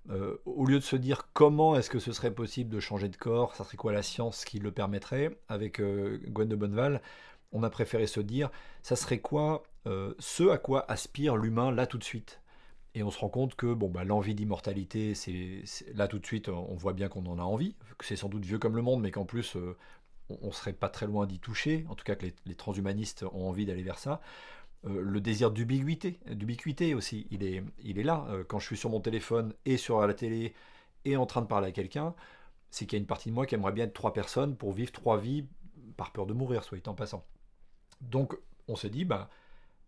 Au lieu de se dire comment est-ce que ce serait possible de changer de corps, ça serait quoi la science qui le permettrait, avec Gwen de Bonneval, on a préféré se dire ça serait quoi ce à quoi aspire l'humain là tout de suite. Et on se rend compte que bon, bah, l'envie d'immortalité, là tout de suite, on voit bien qu'on en a envie, que c'est sans doute vieux comme le monde, mais qu'en plus, on serait pas très loin d'y toucher, en tout cas que les transhumanistes ont envie d'aller vers ça. Le désir d'ubiquité aussi, il est là. Quand je suis sur mon téléphone et sur la télé et en train de parler à quelqu'un, c'est qu'il y a une partie de moi qui aimerait bien être trois personnes pour vivre trois vies par peur de mourir, soit en passant. Donc on s'est dit, bah,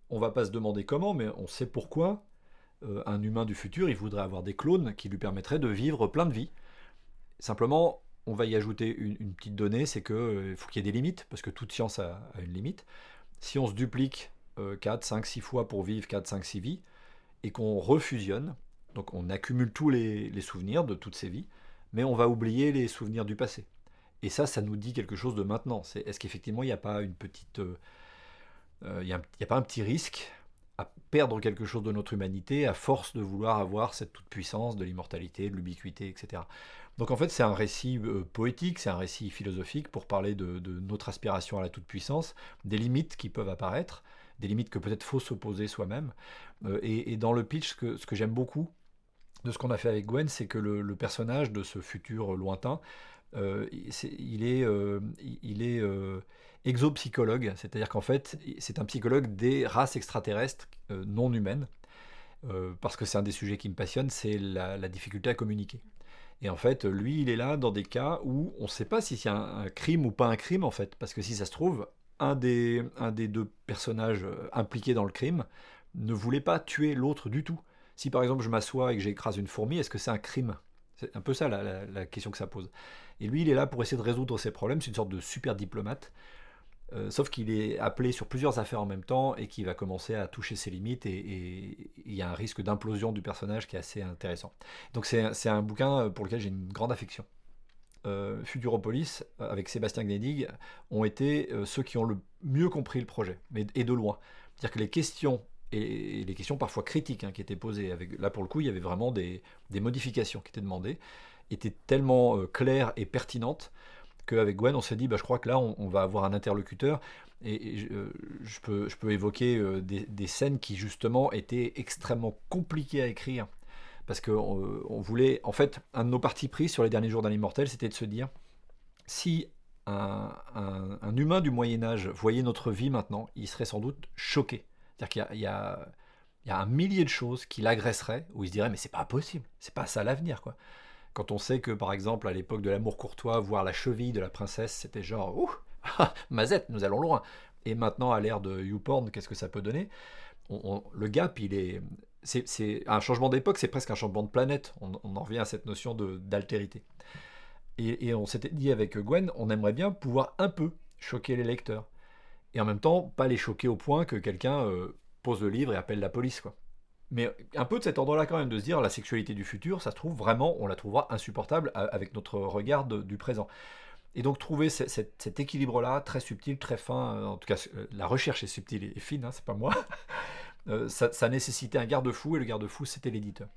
on va pas se demander comment, mais on sait pourquoi un humain du futur, il voudrait avoir des clones qui lui permettraient de vivre plein de vies. Simplement, on va y ajouter une petite donnée, c'est qu'il faut qu'il y ait des limites, parce que toute science a une limite. Si on se duplique 4, 5, 6 fois pour vivre 4, 5, 6 vies, et qu'on refusionne, donc on accumule tous les souvenirs de toutes ces vies, mais on va oublier les souvenirs du passé. Et ça nous dit quelque chose de maintenant. Est-ce qu'effectivement, il n'y a pas une petite... il n'y a pas un petit risque à perdre quelque chose de notre humanité à force de vouloir avoir cette toute-puissance de l'immortalité, de l'ubiquité, etc. Donc en fait, c'est un récit poétique, c'est un récit philosophique pour parler de notre aspiration à la toute-puissance, des limites qui peuvent apparaître, des limites que peut-être faut s'opposer soi-même. Et dans le pitch, ce que j'aime beaucoup de ce qu'on a fait avec Gwen, c'est que le personnage de ce futur lointain, il est exopsychologue, c'est-à-dire qu'en fait, c'est un psychologue des races extraterrestres non humaines, parce que c'est un des sujets qui me passionne, c'est la difficulté à communiquer. Et en fait, lui, il est là dans des cas où on ne sait pas si c'est un crime ou pas un crime, en fait, parce que si ça se trouve, un des deux personnages impliqués dans le crime ne voulait pas tuer l'autre du tout. Si par exemple je m'assois et que j'écrase une fourmi, est-ce que c'est un crime? C'est un peu ça la question que ça pose. Et lui, il est là pour essayer de résoudre ces problèmes, c'est une sorte de super diplomate. Sauf qu'il est appelé sur plusieurs affaires en même temps et qu'il va commencer à toucher ses limites et il y a un risque d'implosion du personnage qui est assez intéressant. Donc c'est un bouquin pour lequel j'ai une grande affection. Futuropolis, avec Sébastien Gneidig, ont été ceux qui ont le mieux compris le projet, et de loin. C'est-à-dire que les questions, et les questions parfois critiques qui étaient posées, là pour le coup il y avait vraiment des modifications qui étaient demandées, étaient tellement claires et pertinentes qu'avec Gwen, on s'est dit, je crois que là, on va avoir un interlocuteur. Et je peux évoquer des scènes qui, justement, étaient extrêmement compliquées à écrire. Parce qu'on voulait... En fait, un de nos partis pris sur les derniers jours d'un immortel, c'était de se dire, si un humain du Moyen-Âge voyait notre vie maintenant, il serait sans doute choqué. C'est-à-dire qu'il y a un millier de choses qui l'agresseraient, où il se dirait, mais c'est pas possible, c'est pas ça l'avenir, quoi. Quand on sait que, par exemple, à l'époque de l'amour courtois, voir la cheville de la princesse, c'était genre, ouh, Mazette, nous allons loin. Et maintenant, à l'ère de YouPorn, qu'est-ce que ça peut donner? Le gap, il est. C'est un changement d'époque, c'est presque un changement de planète. On en revient à cette notion d'altérité. Et on s'était dit avec Gwen, on aimerait bien pouvoir un peu choquer les lecteurs. Et en même temps, pas les choquer au point que quelqu'un pose le livre et appelle la police, quoi. Mais un peu de cet ordre-là quand même, de se dire la sexualité du futur, ça se trouve vraiment, on la trouvera insupportable avec notre regard du présent. Et donc trouver cet équilibre-là, très subtil, très fin, en tout cas la recherche est subtile et fine, c'est pas moi, ça nécessitait un garde-fou, et le garde-fou c'était l'éditeur.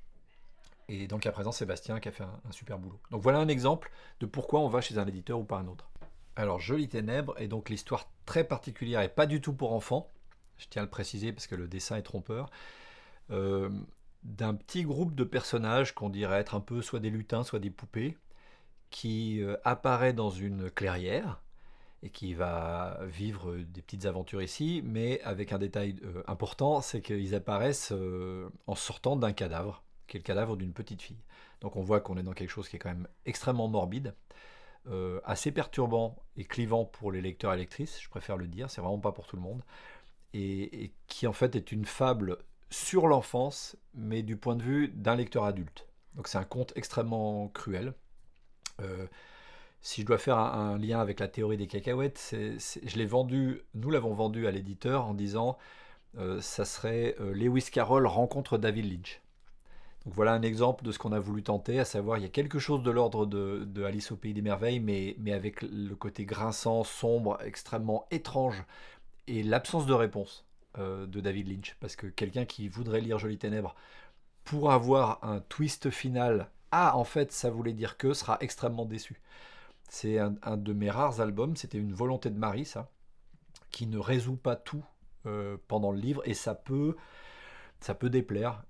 Et donc à présent Sébastien qui a fait un super boulot. Donc voilà un exemple de pourquoi on va chez un éditeur ou pas un autre. Alors Jolies Ténèbres est donc l'histoire très particulière et pas du tout pour enfants, je tiens à le préciser parce que le dessin est trompeur. Euh, D'un petit groupe de personnages qu'on dirait être un peu soit des lutins, soit des poupées, qui apparaît dans une clairière et qui va vivre des petites aventures ici, mais avec un détail important, c'est qu'ils apparaissent en sortant d'un cadavre, qui est le cadavre d'une petite fille. Donc on voit qu'on est dans quelque chose qui est quand même extrêmement morbide, assez perturbant et clivant pour les lecteurs et lectrices, je préfère le dire, c'est vraiment pas pour tout le monde, et qui en fait est une fable sur l'enfance, mais du point de vue d'un lecteur adulte. Donc c'est un conte extrêmement cruel. Euh, Si je dois faire un lien avec la théorie des cacahuètes, je l'ai vendu, nous l'avons vendu à l'éditeur en disant ça serait Lewis Carroll rencontre David Lynch. Donc voilà un exemple de ce qu'on a voulu tenter, à savoir il y a quelque chose de l'ordre de Alice au Pays des Merveilles, mais avec le côté grinçant, sombre, extrêmement étrange, et l'absence de réponse de David Lynch. Parce que quelqu'un qui voudrait lire Jolies Ténèbres pour avoir un twist final, ah en fait ça voulait dire que, sera extrêmement déçu. C'est un de mes rares albums, c'était une volonté de Marie, ça, qui ne résout pas tout pendant le livre, et ça peut déplaire,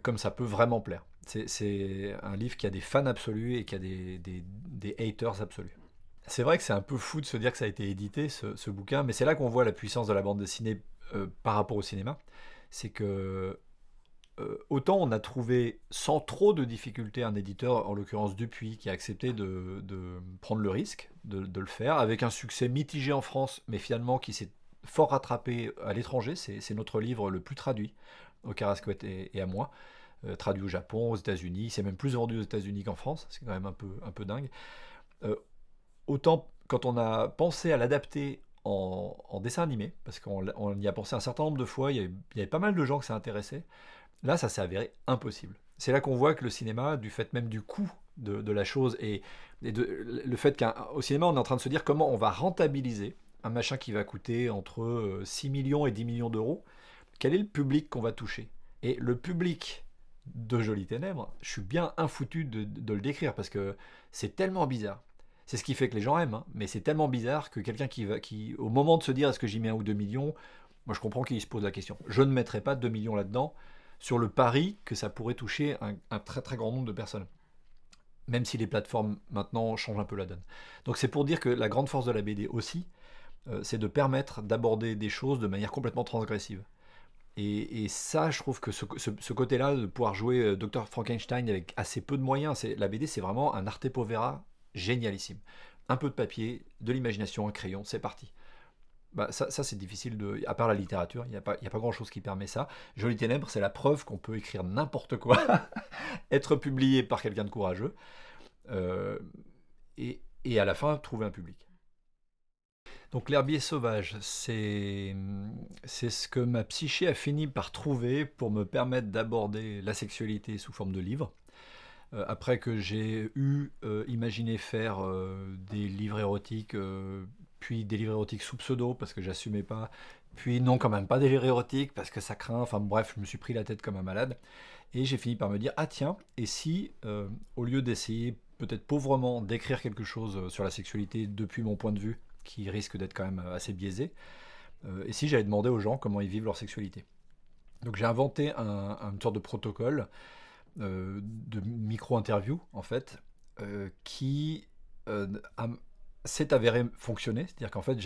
comme ça peut vraiment plaire. C'est un livre qui a des fans absolus et qui a des haters absolus. C'est vrai que c'est un peu fou de se dire que ça a été édité, ce bouquin, mais c'est là qu'on voit la puissance de la bande dessinée par rapport au cinéma. C'est que autant on a trouvé sans trop de difficulté un éditeur, en l'occurrence Dupuis, qui a accepté de prendre le risque de le faire, avec un succès mitigé en France, mais finalement qui s'est fort rattrapé à l'étranger. C'est notre livre le plus traduit, au Carasquette et à moi, traduit au Japon, aux États-Unis. C'est même plus vendu aux États-Unis qu'en France, c'est quand même un peu dingue. Euh, Autant quand on a pensé à l'adapter en dessin animé, parce qu'on y a pensé un certain nombre de fois, il y avait pas mal de gens que ça intéressait. Là, ça s'est avéré impossible. C'est là qu'on voit que le cinéma, du fait même du coût de la chose, le fait qu'au cinéma, on est en train de se dire comment on va rentabiliser un machin qui va coûter entre 6 millions et 10 millions d'euros, quel est le public qu'on va toucher? Et le public de Jolies Ténèbres, je suis bien infoutu de le décrire, parce que c'est tellement bizarre. C'est ce qui fait que les gens aiment, mais c'est tellement bizarre que quelqu'un qui, au moment de se dire est-ce que j'y mets 1 ou 2 millions, moi je comprends qu'il se pose la question. Je ne mettrai pas 2 millions là-dedans, sur le pari que ça pourrait toucher un très très grand nombre de personnes. Même si les plateformes maintenant changent un peu la donne. Donc c'est pour dire que la grande force de la BD aussi, c'est de permettre d'aborder des choses de manière complètement transgressive. Et ça, je trouve que ce côté-là, de pouvoir jouer Dr. Frankenstein avec assez peu de moyens, la BD c'est vraiment un arte povera génialissime. Un peu de papier, de l'imagination, un crayon, c'est parti. Bah, ça c'est difficile de. À part la littérature, il y a pas grand-chose qui permet ça. Jolies Ténèbres, c'est la preuve qu'on peut écrire n'importe quoi, être publié par quelqu'un de courageux, euh, et à la fin trouver un public. Donc l'herbier sauvage, c'est ce que ma psyché a fini par trouver pour me permettre d'aborder la sexualité sous forme de livre. Après que j'ai imaginé faire des livres érotiques, puis des livres érotiques sous pseudo parce que j'assumais pas, puis non quand même pas des livres érotiques parce que ça craint, enfin bref, je me suis pris la tête comme un malade, et j'ai fini par me dire, ah tiens, et si au lieu d'essayer peut-être pauvrement d'écrire quelque chose sur la sexualité depuis mon point de vue, qui risque d'être quand même assez biaisé, et si j'allais demander aux gens comment ils vivent leur sexualité. Donc j'ai inventé une sorte de protocole de micro-interview, en fait, qui euh, a- s'est avéré fonctionner. C'est-à-dire qu'en fait,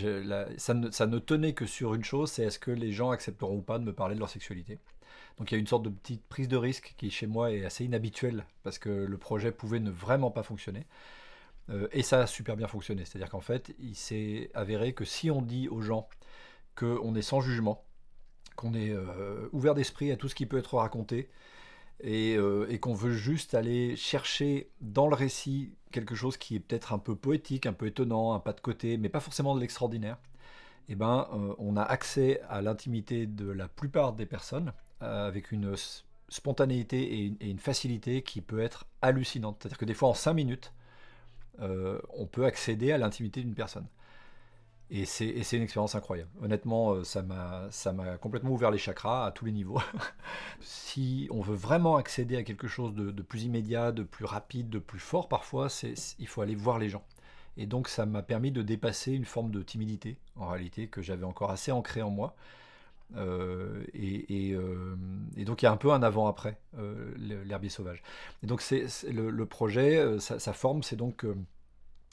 ça ne tenait que sur une chose, c'est est-ce que les gens accepteront ou pas de me parler de leur sexualité. Donc il y a une sorte de petite prise de risque qui, chez moi, est assez inhabituelle, parce que le projet pouvait ne vraiment pas fonctionner. Et ça a super bien fonctionné. C'est-à-dire qu'en fait, il s'est avéré que si on dit aux gens qu'on est sans jugement, qu'on est ouvert d'esprit à tout ce qui peut être raconté, et qu'on veut juste aller chercher dans le récit quelque chose qui est peut-être un peu poétique, un peu étonnant, un pas de côté, mais pas forcément de l'extraordinaire, et ben, on a accès à l'intimité de la plupart des personnes avec une spontanéité et une facilité qui peut être hallucinante. C'est-à-dire que des fois, en 5 minutes, on peut accéder à l'intimité d'une personne. Et c'est une expérience incroyable. Honnêtement, ça m'a complètement ouvert les chakras à tous les niveaux. Si on veut vraiment accéder à quelque chose de plus immédiat, de plus rapide, de plus fort parfois, il faut aller voir les gens. Et donc ça m'a permis de dépasser une forme de timidité, en réalité, que j'avais encore assez ancrée en moi. Et donc il y a un peu un avant-après, l'herbier sauvage. Et donc le projet, sa forme, c'est donc...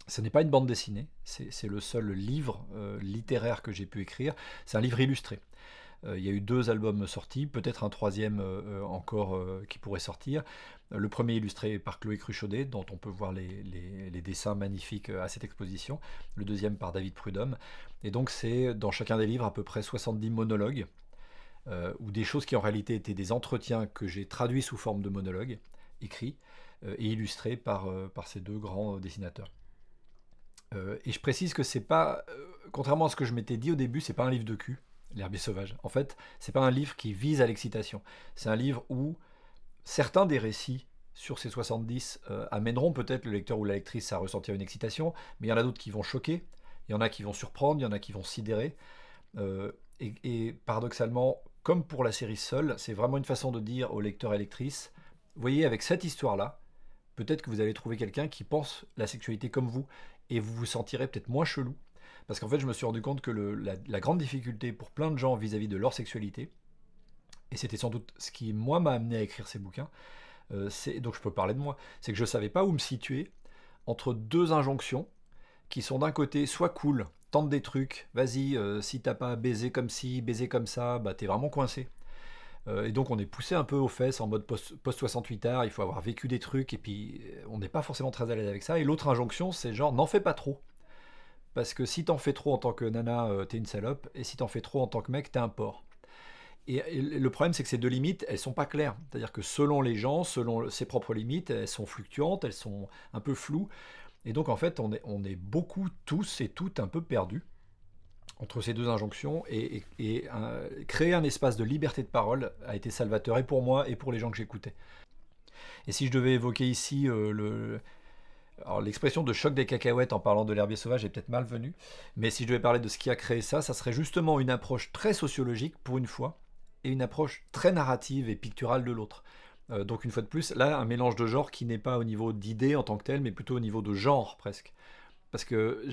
ce n'est pas une bande dessinée, c'est le seul livre littéraire que j'ai pu écrire. C'est un livre illustré. Il y a eu 2 albums sortis, peut-être un troisième encore qui pourrait sortir. Le premier illustré par Chloé Cruchaudet, dont on peut voir les dessins magnifiques à cette exposition. Le deuxième par David Prudhomme. Et donc c'est dans chacun des livres à peu près 70 monologues, ou des choses qui en réalité étaient des entretiens que j'ai traduits sous forme de monologues, écrits et illustrés par ces 2 grands dessinateurs. Et je précise que c'est pas, contrairement à ce que je m'étais dit au début, c'est pas un livre de cul, L'herbier sauvage. En fait, c'est pas un livre qui vise à l'excitation. C'est un livre où certains des récits sur ces 70 amèneront peut-être le lecteur ou la lectrice à ressentir une excitation, mais il y en a d'autres qui vont choquer, il y en a qui vont surprendre, il y en a qui vont sidérer. Et paradoxalement, comme pour la série seule, c'est vraiment une façon de dire aux lecteurs et lectrices, vous voyez, avec cette histoire-là, peut-être que vous allez trouver quelqu'un qui pense la sexualité comme vous, et vous vous sentirez peut-être moins chelou. Parce qu'en fait, je me suis rendu compte que la grande difficulté pour plein de gens vis-à-vis de leur sexualité, et c'était sans doute ce qui, moi, m'a amené à écrire ces bouquins, donc je peux parler de moi, c'est que je ne savais pas où me situer entre 2 injonctions qui sont d'un côté soit cool, tente des trucs, vas-y, si t'as pas baisé comme ci, baisé comme ça, bah t'es vraiment coincé. Et donc on est poussé un peu aux fesses en mode post 68 heures, il faut avoir vécu des trucs, et puis on n'est pas forcément très à l'aise avec ça. Et l'autre injonction, c'est genre n'en fais pas trop. Parce que si t'en fais trop en tant que nana, t'es une salope, et si t'en fais trop en tant que mec, t'es un porc. Et le problème, c'est que ces 2 limites, elles sont pas claires. C'est-à-dire que selon les gens, selon ses propres limites, elles sont fluctuantes, elles sont un peu floues. Et donc en fait, on est beaucoup, tous et toutes, un peu perdus entre ces 2 injonctions, et créer un espace de liberté de parole a été salvateur et pour moi et pour les gens que j'écoutais. Et si je devais évoquer ici alors l'expression de choc des cacahuètes en parlant de l'herbier sauvage est peut-être malvenue, mais si je devais parler de ce qui a créé ça, ça serait justement une approche très sociologique pour une fois, et une approche très narrative et picturale de l'autre. Donc une fois de plus, là, un mélange de genres qui n'est pas au niveau d'idées en tant que tel, mais plutôt au niveau de genre presque. Parce que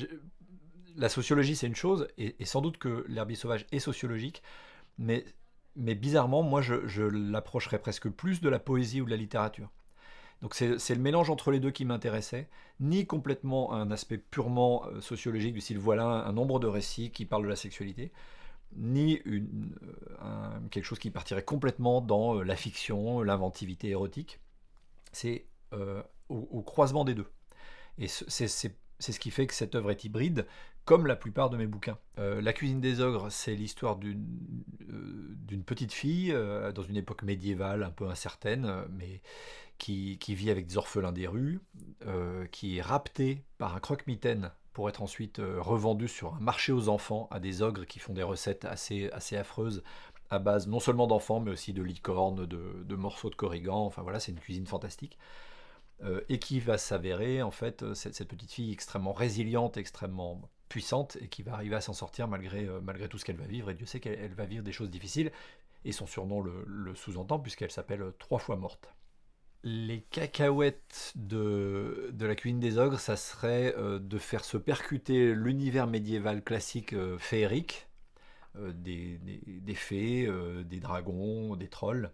la sociologie, c'est une chose, et sans doute que l'herbier sauvage est sociologique, mais, mais bizarrement, moi, je l'approcherais presque plus de la poésie ou de la littérature. Donc c'est le mélange entre les deux qui m'intéressait, ni complètement un aspect purement sociologique du style voilà un nombre de récits qui parlent de la sexualité, ni quelque chose qui partirait complètement dans la fiction, l'inventivité érotique. C'est au croisement des deux. Et c'est ce qui fait que cette œuvre est hybride, comme la plupart de mes bouquins. La cuisine des ogres, c'est l'histoire d'une petite fille dans une époque médiévale un peu incertaine, mais qui vit avec des orphelins des rues, qui est raptée par un croque-mitaine pour être ensuite revendue sur un marché aux enfants à des ogres qui font des recettes assez affreuses à base non seulement d'enfants mais aussi de licornes, de morceaux de corrigan. Enfin voilà, c'est une cuisine fantastique. Et qui va s'avérer en fait cette petite fille extrêmement résiliente, extrêmement puissante et qui va arriver à s'en sortir malgré tout ce qu'elle va vivre. Et Dieu sait qu'elle va vivre des choses difficiles et son surnom le sous-entend puisqu'elle s'appelle 3 fois morte. Les cacahuètes de la cuisine des ogres, ça serait de faire se percuter l'univers médiéval classique féerique, des fées, des dragons, des trolls,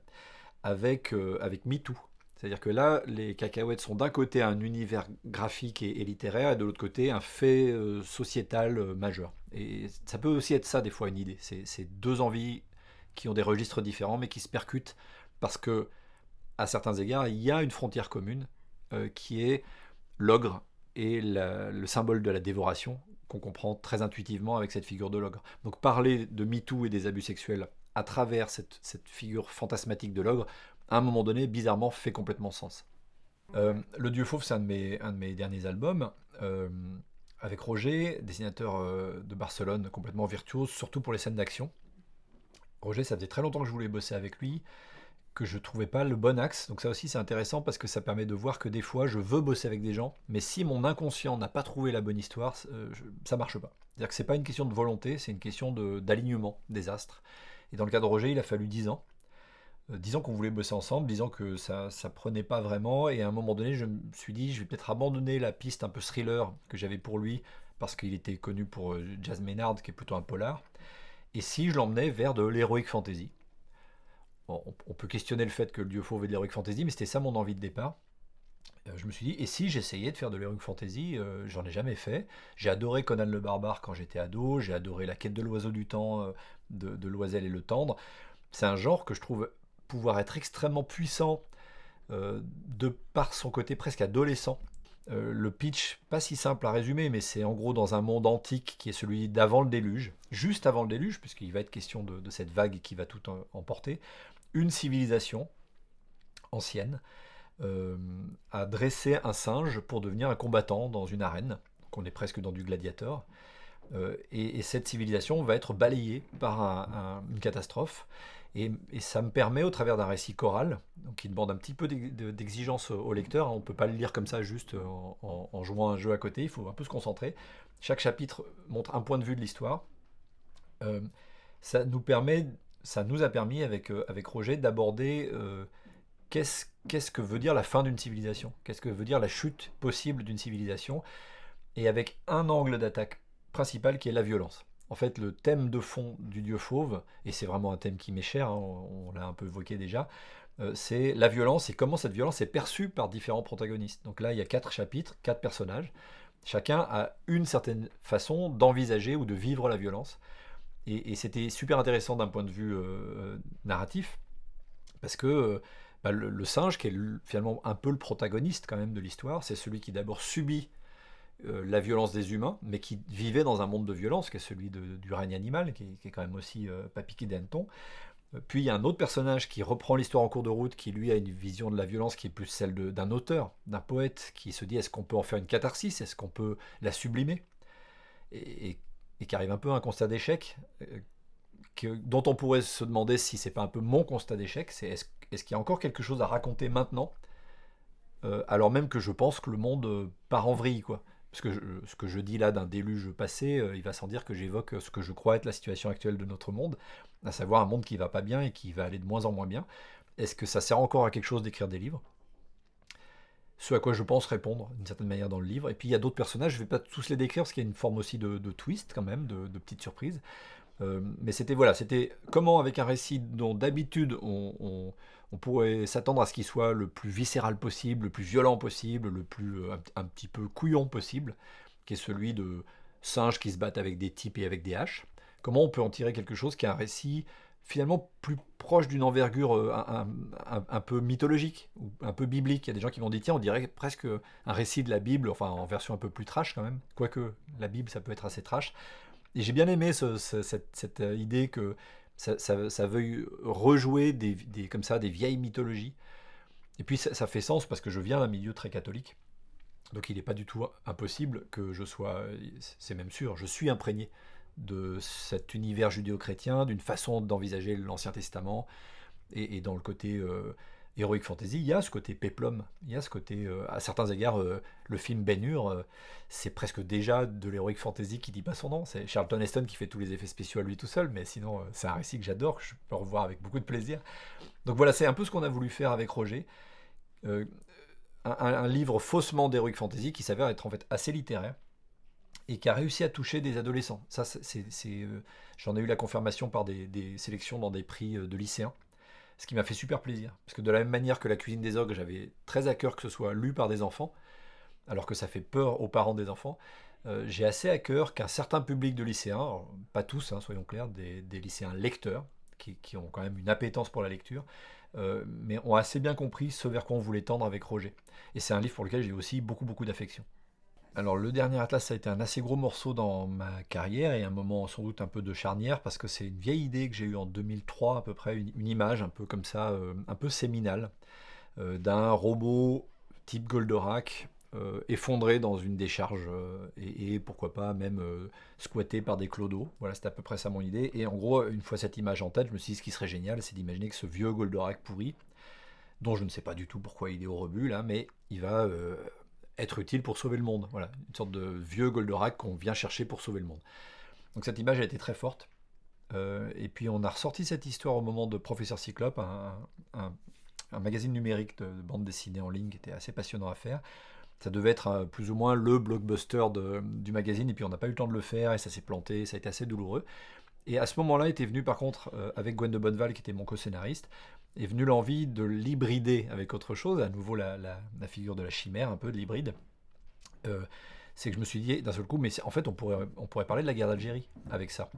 avec MeToo. C'est-à-dire que là, les cacahuètes sont d'un côté un univers graphique et littéraire, et de l'autre côté un fait sociétal majeur. Et ça peut aussi être ça, des fois, une idée. C'est deux envies qui ont des registres différents, mais qui se percutent parce que, à certains égards, il y a une frontière commune qui est l'ogre et le symbole de la dévoration, qu'on comprend très intuitivement avec cette figure de l'ogre. Donc parler de MeToo et des abus sexuels à travers cette figure fantasmatique de l'ogre, à un moment donné, bizarrement, fait complètement sens. Le Dieu Fauve, c'est un de mes derniers albums, avec Roger, dessinateur de Barcelone, complètement virtuose, surtout pour les scènes d'action. Roger, ça faisait très longtemps que je voulais bosser avec lui, que je trouvais pas le bon axe. Donc ça aussi, c'est intéressant parce que ça permet de voir que des fois, je veux bosser avec des gens, mais si mon inconscient n'a pas trouvé la bonne histoire, ça marche pas. C'est-à-dire que c'est pas une question de volonté, c'est une question d'alignement des astres. Et dans le cas de Roger, il a fallu 10 ans. 10 ans qu'on voulait bosser ensemble, 10 ans que ça prenait pas vraiment, et à un moment donné, je me suis dit, je vais peut-être abandonner la piste un peu thriller que j'avais pour lui, parce qu'il était connu pour Jazz Maynard, qui est plutôt un polar, et si je l'emmenais vers de l'heroic fantasy. Bon, on peut questionner le fait que le Dieu Fauve est de l'heroic fantasy, mais c'était ça mon envie de départ. Je me suis dit, et si j'essayais de faire de l'heroic fantasy, j'en ai jamais fait. J'ai adoré Conan le Barbare quand j'étais ado, j'ai adoré La Quête de l'Oiseau du Temps de Loisel et Le Tendre. C'est un genre que je trouve pouvoir être extrêmement puissant de par son côté presque adolescent. Le pitch, pas si simple à résumer, mais c'est en gros dans un monde antique qui est celui d'avant le déluge, juste avant le déluge, puisqu'il va être question de cette vague qui va tout emporter, une civilisation ancienne a dressé un singe pour devenir un combattant dans une arène. Donc on est presque dans du gladiateur. Et cette civilisation va être balayée par une catastrophe. Et ça me permet, au travers d'un récit choral, donc qui demande un petit peu d'exigence au lecteur, hein, on ne peut pas le lire comme ça juste en jouant un jeu à côté, il faut un peu se concentrer. Chaque chapitre montre un point de vue de l'histoire. Euh, ça nous a permis avec Roger d'aborder qu'est-ce que veut dire la fin d'une civilisation, qu'est-ce que veut dire la chute possible d'une civilisation, et avec un angle d'attaque principal qui est la violence. En fait, le thème de fond du Dieu Fauve, et c'est vraiment un thème qui m'est cher, hein, on l'a un peu évoqué déjà, c'est la violence et comment cette violence est perçue par différents protagonistes. Donc là, il y a 4 chapitres, 4 personnages. Chacun a une certaine façon d'envisager ou de vivre la violence. Et c'était super intéressant d'un point de vue narratif, parce que le singe, qui est finalement un peu le protagoniste quand même de l'histoire, c'est celui qui d'abord subit la violence des humains, mais qui vivait dans un monde de violence, qui est celui du règne animal, qui est quand même aussi pas piqué des hannetons. Puis il y a un autre personnage qui reprend l'histoire en cours de route, qui lui a une vision de la violence qui est plus celle d'un auteur, d'un poète, qui se dit est-ce qu'on peut en faire une catharsis, est-ce qu'on peut la sublimer, et qui arrive un peu à un constat d'échec, dont on pourrait se demander si c'est pas un peu mon constat d'échec, c'est est-ce qu'il y a encore quelque chose à raconter maintenant, alors même que je pense que le monde part en vrille, quoi. Parce que ce que je dis là d'un déluge passé, il va sans dire que j'évoque ce que je crois être la situation actuelle de notre monde, à savoir un monde qui va pas bien et qui va aller de moins en moins bien. Est-ce que ça sert encore à quelque chose d'écrire des livres? Ce à quoi je pense répondre d'une certaine manière dans le livre. Et puis il y a d'autres personnages, je ne vais pas tous les décrire parce qu'il y a une forme aussi de twist quand même, de petites surprises. Mais c'était comment avec un récit dont d'habitude on pourrait s'attendre à ce qu'il soit le plus viscéral possible, le plus violent possible, le plus un petit peu couillon possible, qui est celui de singes qui se battent avec des types et avec des haches. Comment on peut en tirer quelque chose qui est un récit finalement plus proche d'une envergure un peu mythologique, ou un peu biblique. Il y a des gens qui m'ont dit, tiens, on dirait presque un récit de la Bible, enfin en version un peu plus trash quand même, quoique la Bible, ça peut être assez trash. Et j'ai bien aimé cette idée que ça veuille rejouer comme ça, des vieilles mythologies. Et puis ça fait sens parce que je viens d'un milieu très catholique. Donc il n'est pas du tout impossible que je sois, c'est même sûr, je suis imprégné de cet univers judéo-chrétien, d'une façon d'envisager l'Ancien Testament, et dans le côté Heroic Fantasy, il y a ce côté péplum, il y a ce côté, à certains égards, le film Ben-Hur, c'est presque déjà de l'Heroic Fantasy qui dit pas son nom, c'est Charlton Heston qui fait tous les effets spéciaux à lui tout seul, mais sinon c'est un récit que j'adore, que je peux revoir avec beaucoup de plaisir. Donc voilà, c'est un peu ce qu'on a voulu faire avec Roger. Euh, un livre faussement d'Heroic Fantasy qui s'avère être en fait assez littéraire et qui a réussi à toucher des adolescents. Ça, j'en ai eu la confirmation par des sélections dans des prix de lycéens, ce qui m'a fait super plaisir. Parce que de la même manière que La Cuisine des Ogres, j'avais très à cœur que ce soit lu par des enfants, alors que ça fait peur aux parents des enfants, j'ai assez à cœur qu'un certain public de lycéens, alors, pas tous, hein, soyons clairs, des lycéens lecteurs, qui ont quand même une appétence pour la lecture, mais ont assez bien compris ce vers quoi on voulait tendre avec Roger. Et c'est un livre pour lequel j'ai aussi beaucoup d'affection. Alors le dernier Atlas, ça a été un assez gros morceau dans ma carrière et un moment sans doute un peu de charnière parce que c'est une vieille idée que j'ai eue en 2003 à peu près, une image un peu comme ça, un peu séminale, d'un robot type Goldorak effondré dans une décharge et pourquoi pas même squatté par des clodos. Voilà, c'était à peu près ça mon idée. Et en gros, une fois cette image en tête, je me suis dit ce qui serait génial, c'est d'imaginer que ce vieux Goldorak pourri, dont je ne sais pas du tout pourquoi il est au rebut là, mais il va être utile pour sauver le monde. Voilà, une sorte de vieux Goldorak qu'on vient chercher pour sauver le monde. Donc cette image a été très forte. Et puis on a ressorti cette histoire au moment de Professeur Cyclope, un magazine numérique de bande dessinée en ligne qui était assez passionnant à faire. Ça devait être plus ou moins le blockbuster du magazine, et puis on n'a pas eu le temps de le faire, et ça s'est planté, ça a été assez douloureux. Et à ce moment-là était venu par contre, avec Gwen de Bonneval, qui était mon co-scénariste, est venue l'envie de l'hybrider avec autre chose, à nouveau la figure de la chimère, un peu de l'hybride. C'est que je me suis dit d'un seul coup, mais en fait on pourrait parler de la guerre d'Algérie avec ça.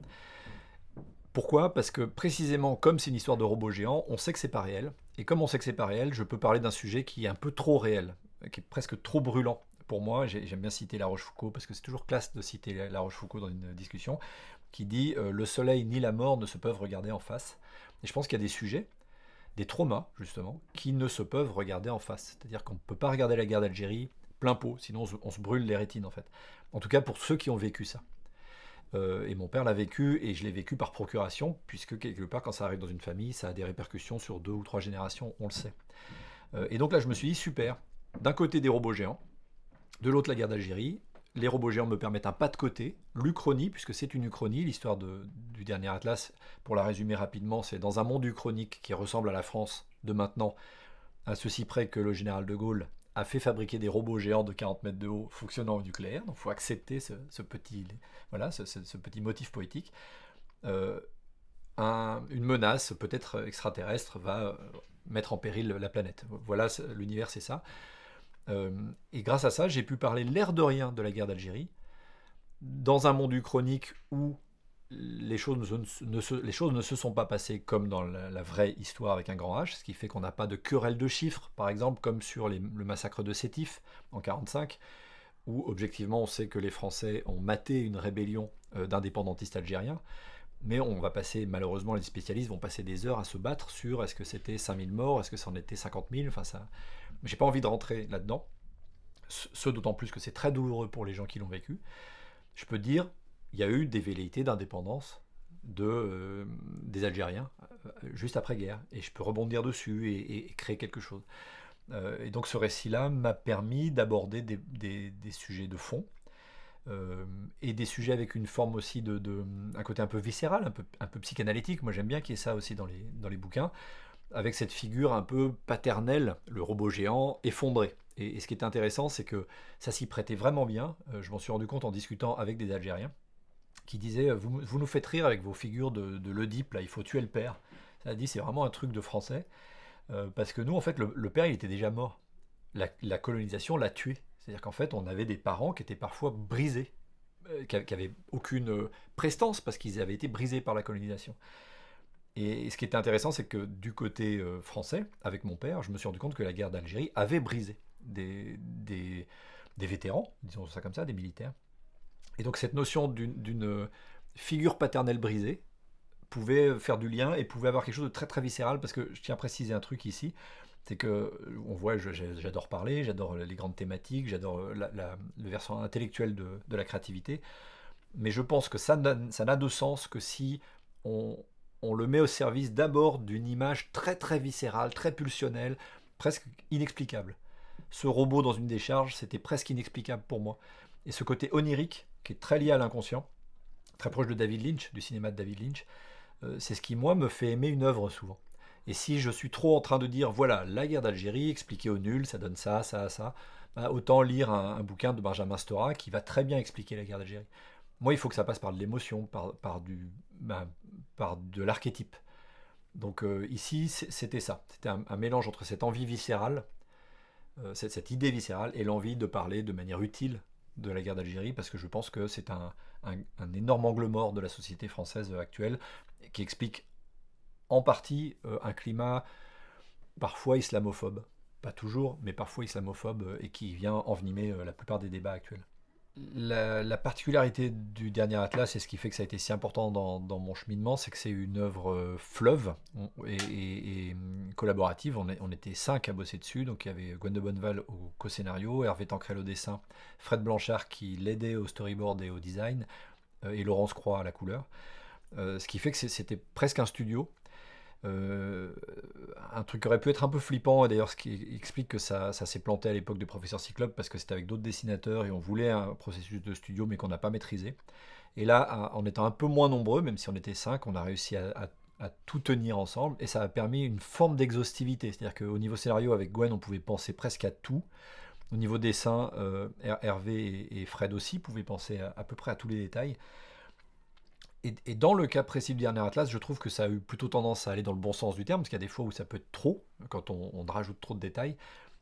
Pourquoi? Parce que précisément, comme c'est une histoire de robots géants, on sait que c'est pas réel. Et comme on sait que c'est pas réel, je peux parler d'un sujet qui est un peu trop réel, qui est presque trop brûlant. Pour moi, j'aime bien citer La Rochefoucauld, parce que c'est toujours classe de citer La Rochefoucauld dans une discussion, qui dit le soleil ni la mort ne se peuvent regarder en face. Et je pense qu'il y a des sujets, des traumas, justement, qui ne se peuvent regarder en face. C'est-à-dire qu'on ne peut pas regarder la guerre d'Algérie plein pot, sinon on se brûle les rétines, en fait. En tout cas, pour ceux qui ont vécu ça. Et mon père l'a vécu, et je l'ai vécu par procuration, puisque quelque part, quand ça arrive dans une famille, ça a des répercussions sur 2 ou 3 générations, on le sait. Et donc là, je me suis dit, super, d'un côté des robots géants, de l'autre la guerre d'Algérie. Les robots géants me permettent un pas de côté, l'Uchronie, puisque c'est une Uchronie, l'histoire du dernier Atlas, pour la résumer rapidement, c'est dans un monde uchronique qui ressemble à la France de maintenant, à ceci près que le général de Gaulle a fait fabriquer des robots géants de 40 mètres de haut fonctionnant au nucléaire. Donc il faut accepter ce petit motif poétique. Une menace, peut-être extraterrestre, va mettre en péril la planète. Voilà, l'univers, c'est ça. Et grâce à ça, j'ai pu parler l'air de rien de la guerre d'Algérie, dans un monde uchronique où les choses ne se sont pas passées comme dans la vraie histoire avec un grand H, ce qui fait qu'on n'a pas de querelle de chiffres, par exemple, comme sur le massacre de Sétif en 1945, où objectivement on sait que les Français ont maté une rébellion d'indépendantistes algériens, mais on va passer, malheureusement les spécialistes vont passer des heures à se battre sur est-ce que c'était 5000 morts, est-ce que ça en était 50 000, enfin ça... J'ai pas envie de rentrer là-dedans, ce d'autant plus que c'est très douloureux pour les gens qui l'ont vécu. Je peux dire, il y a eu des velléités d'indépendance des Algériens juste après-guerre, et je peux rebondir dessus et créer quelque chose. Et donc ce récit-là m'a permis d'aborder des sujets de fond, et des sujets avec une forme aussi un côté un peu viscéral, un peu psychanalytique. Moi j'aime bien qu'il y ait ça aussi dans les bouquins, avec cette figure un peu paternelle, le robot géant effondré. Et ce qui est intéressant, c'est que ça s'y prêtait vraiment bien. Je m'en suis rendu compte en discutant avec des Algériens qui disaient vous nous faites rire avec vos figures de l'Oedipe, là, il faut tuer le père. Ça a dit c'est vraiment un truc de français. Parce que nous, en fait, le père, il était déjà mort. La colonisation l'a tué. C'est-à-dire qu'en fait, on avait des parents qui étaient parfois brisés, qui n'avaient aucune prestance parce qu'ils avaient été brisés par la colonisation. Et ce qui était intéressant, c'est que du côté français, avec mon père, je me suis rendu compte que la guerre d'Algérie avait brisé des vétérans, disons ça comme ça, des militaires. Et donc cette notion d'une figure paternelle brisée pouvait faire du lien et pouvait avoir quelque chose de très très viscéral, parce que je tiens à préciser un truc ici, c'est que on voit, j'adore parler, j'adore les grandes thématiques, j'adore le versant intellectuel de la créativité, mais je pense que ça n'a de sens que si on, on le met au service d'abord d'une image très très viscérale, très pulsionnelle, presque inexplicable. Ce robot dans une décharge, c'était presque inexplicable pour moi. Et ce côté onirique, qui est très lié à l'inconscient, très proche de David Lynch, du cinéma de David Lynch, c'est ce qui, moi, me fait aimer une œuvre souvent. Et si je suis trop en train de dire, voilà, la guerre d'Algérie, expliquée au nul, ça donne ça, ça, ça, bah, autant lire un bouquin de Benjamin Stora qui va très bien expliquer la guerre d'Algérie. Moi, il faut que ça passe par de l'émotion, par de l'archétype. Donc ici, c'était ça. C'était un mélange entre cette envie viscérale, cette idée viscérale, et l'envie de parler de manière utile de la guerre d'Algérie, parce que je pense que c'est un énorme angle mort de la société française actuelle, qui explique en partie un climat parfois islamophobe. Pas toujours, mais parfois islamophobe, et qui vient envenimer la plupart des débats actuels. La particularité du dernier Atlas, et ce qui fait que ça a été si important dans mon cheminement, c'est que c'est une œuvre fleuve et collaborative. On était 5 à bosser dessus, donc il y avait Gwen de Bonneval au co-scénario, Hervé Tancrel au dessin, Fred Blanchard qui l'aidait au storyboard et au design, et Laurence Croix à la couleur. Ce qui fait que c'était presque un studio. Euh, un truc qui aurait pu être un peu flippant, et d'ailleurs ce qui explique que ça s'est planté à l'époque de Professeur Cyclope, parce que c'était avec d'autres dessinateurs et on voulait un processus de studio mais qu'on n'a pas maîtrisé. Et là, en étant un peu moins nombreux, même si on était 5, on a réussi à tout tenir ensemble, et ça a permis une forme d'exhaustivité. C'est-à-dire qu'au niveau scénario, avec Gwen, on pouvait penser presque à tout. Au niveau dessin, Hervé et Fred aussi pouvaient penser à peu près à tous les détails. Et dans le cas précis du dernier Atlas, je trouve que ça a eu plutôt tendance à aller dans le bon sens du terme, parce qu'il y a des fois où ça peut être trop, quand on rajoute trop de détails.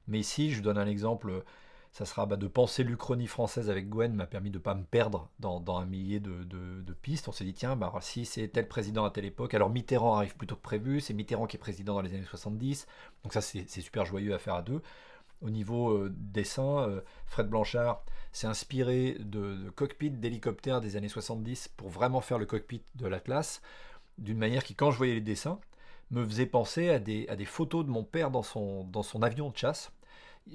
Mais ici, je donne un exemple, ça sera de penser l'Uchronie française avec Gwen m'a permis de ne pas me perdre dans un millier de pistes. On s'est dit, tiens, bah, si c'est tel président à telle époque, alors Mitterrand arrive plus tôt que prévu, c'est Mitterrand qui est président dans les années 70, donc ça c'est super joyeux à faire à deux. Au niveau dessin, Fred Blanchard s'est inspiré de cockpits d'hélicoptères des années 70 pour vraiment faire le cockpit de l'Atlas, d'une manière qui, quand je voyais les dessins, me faisait penser à des photos de mon père dans son avion de chasse.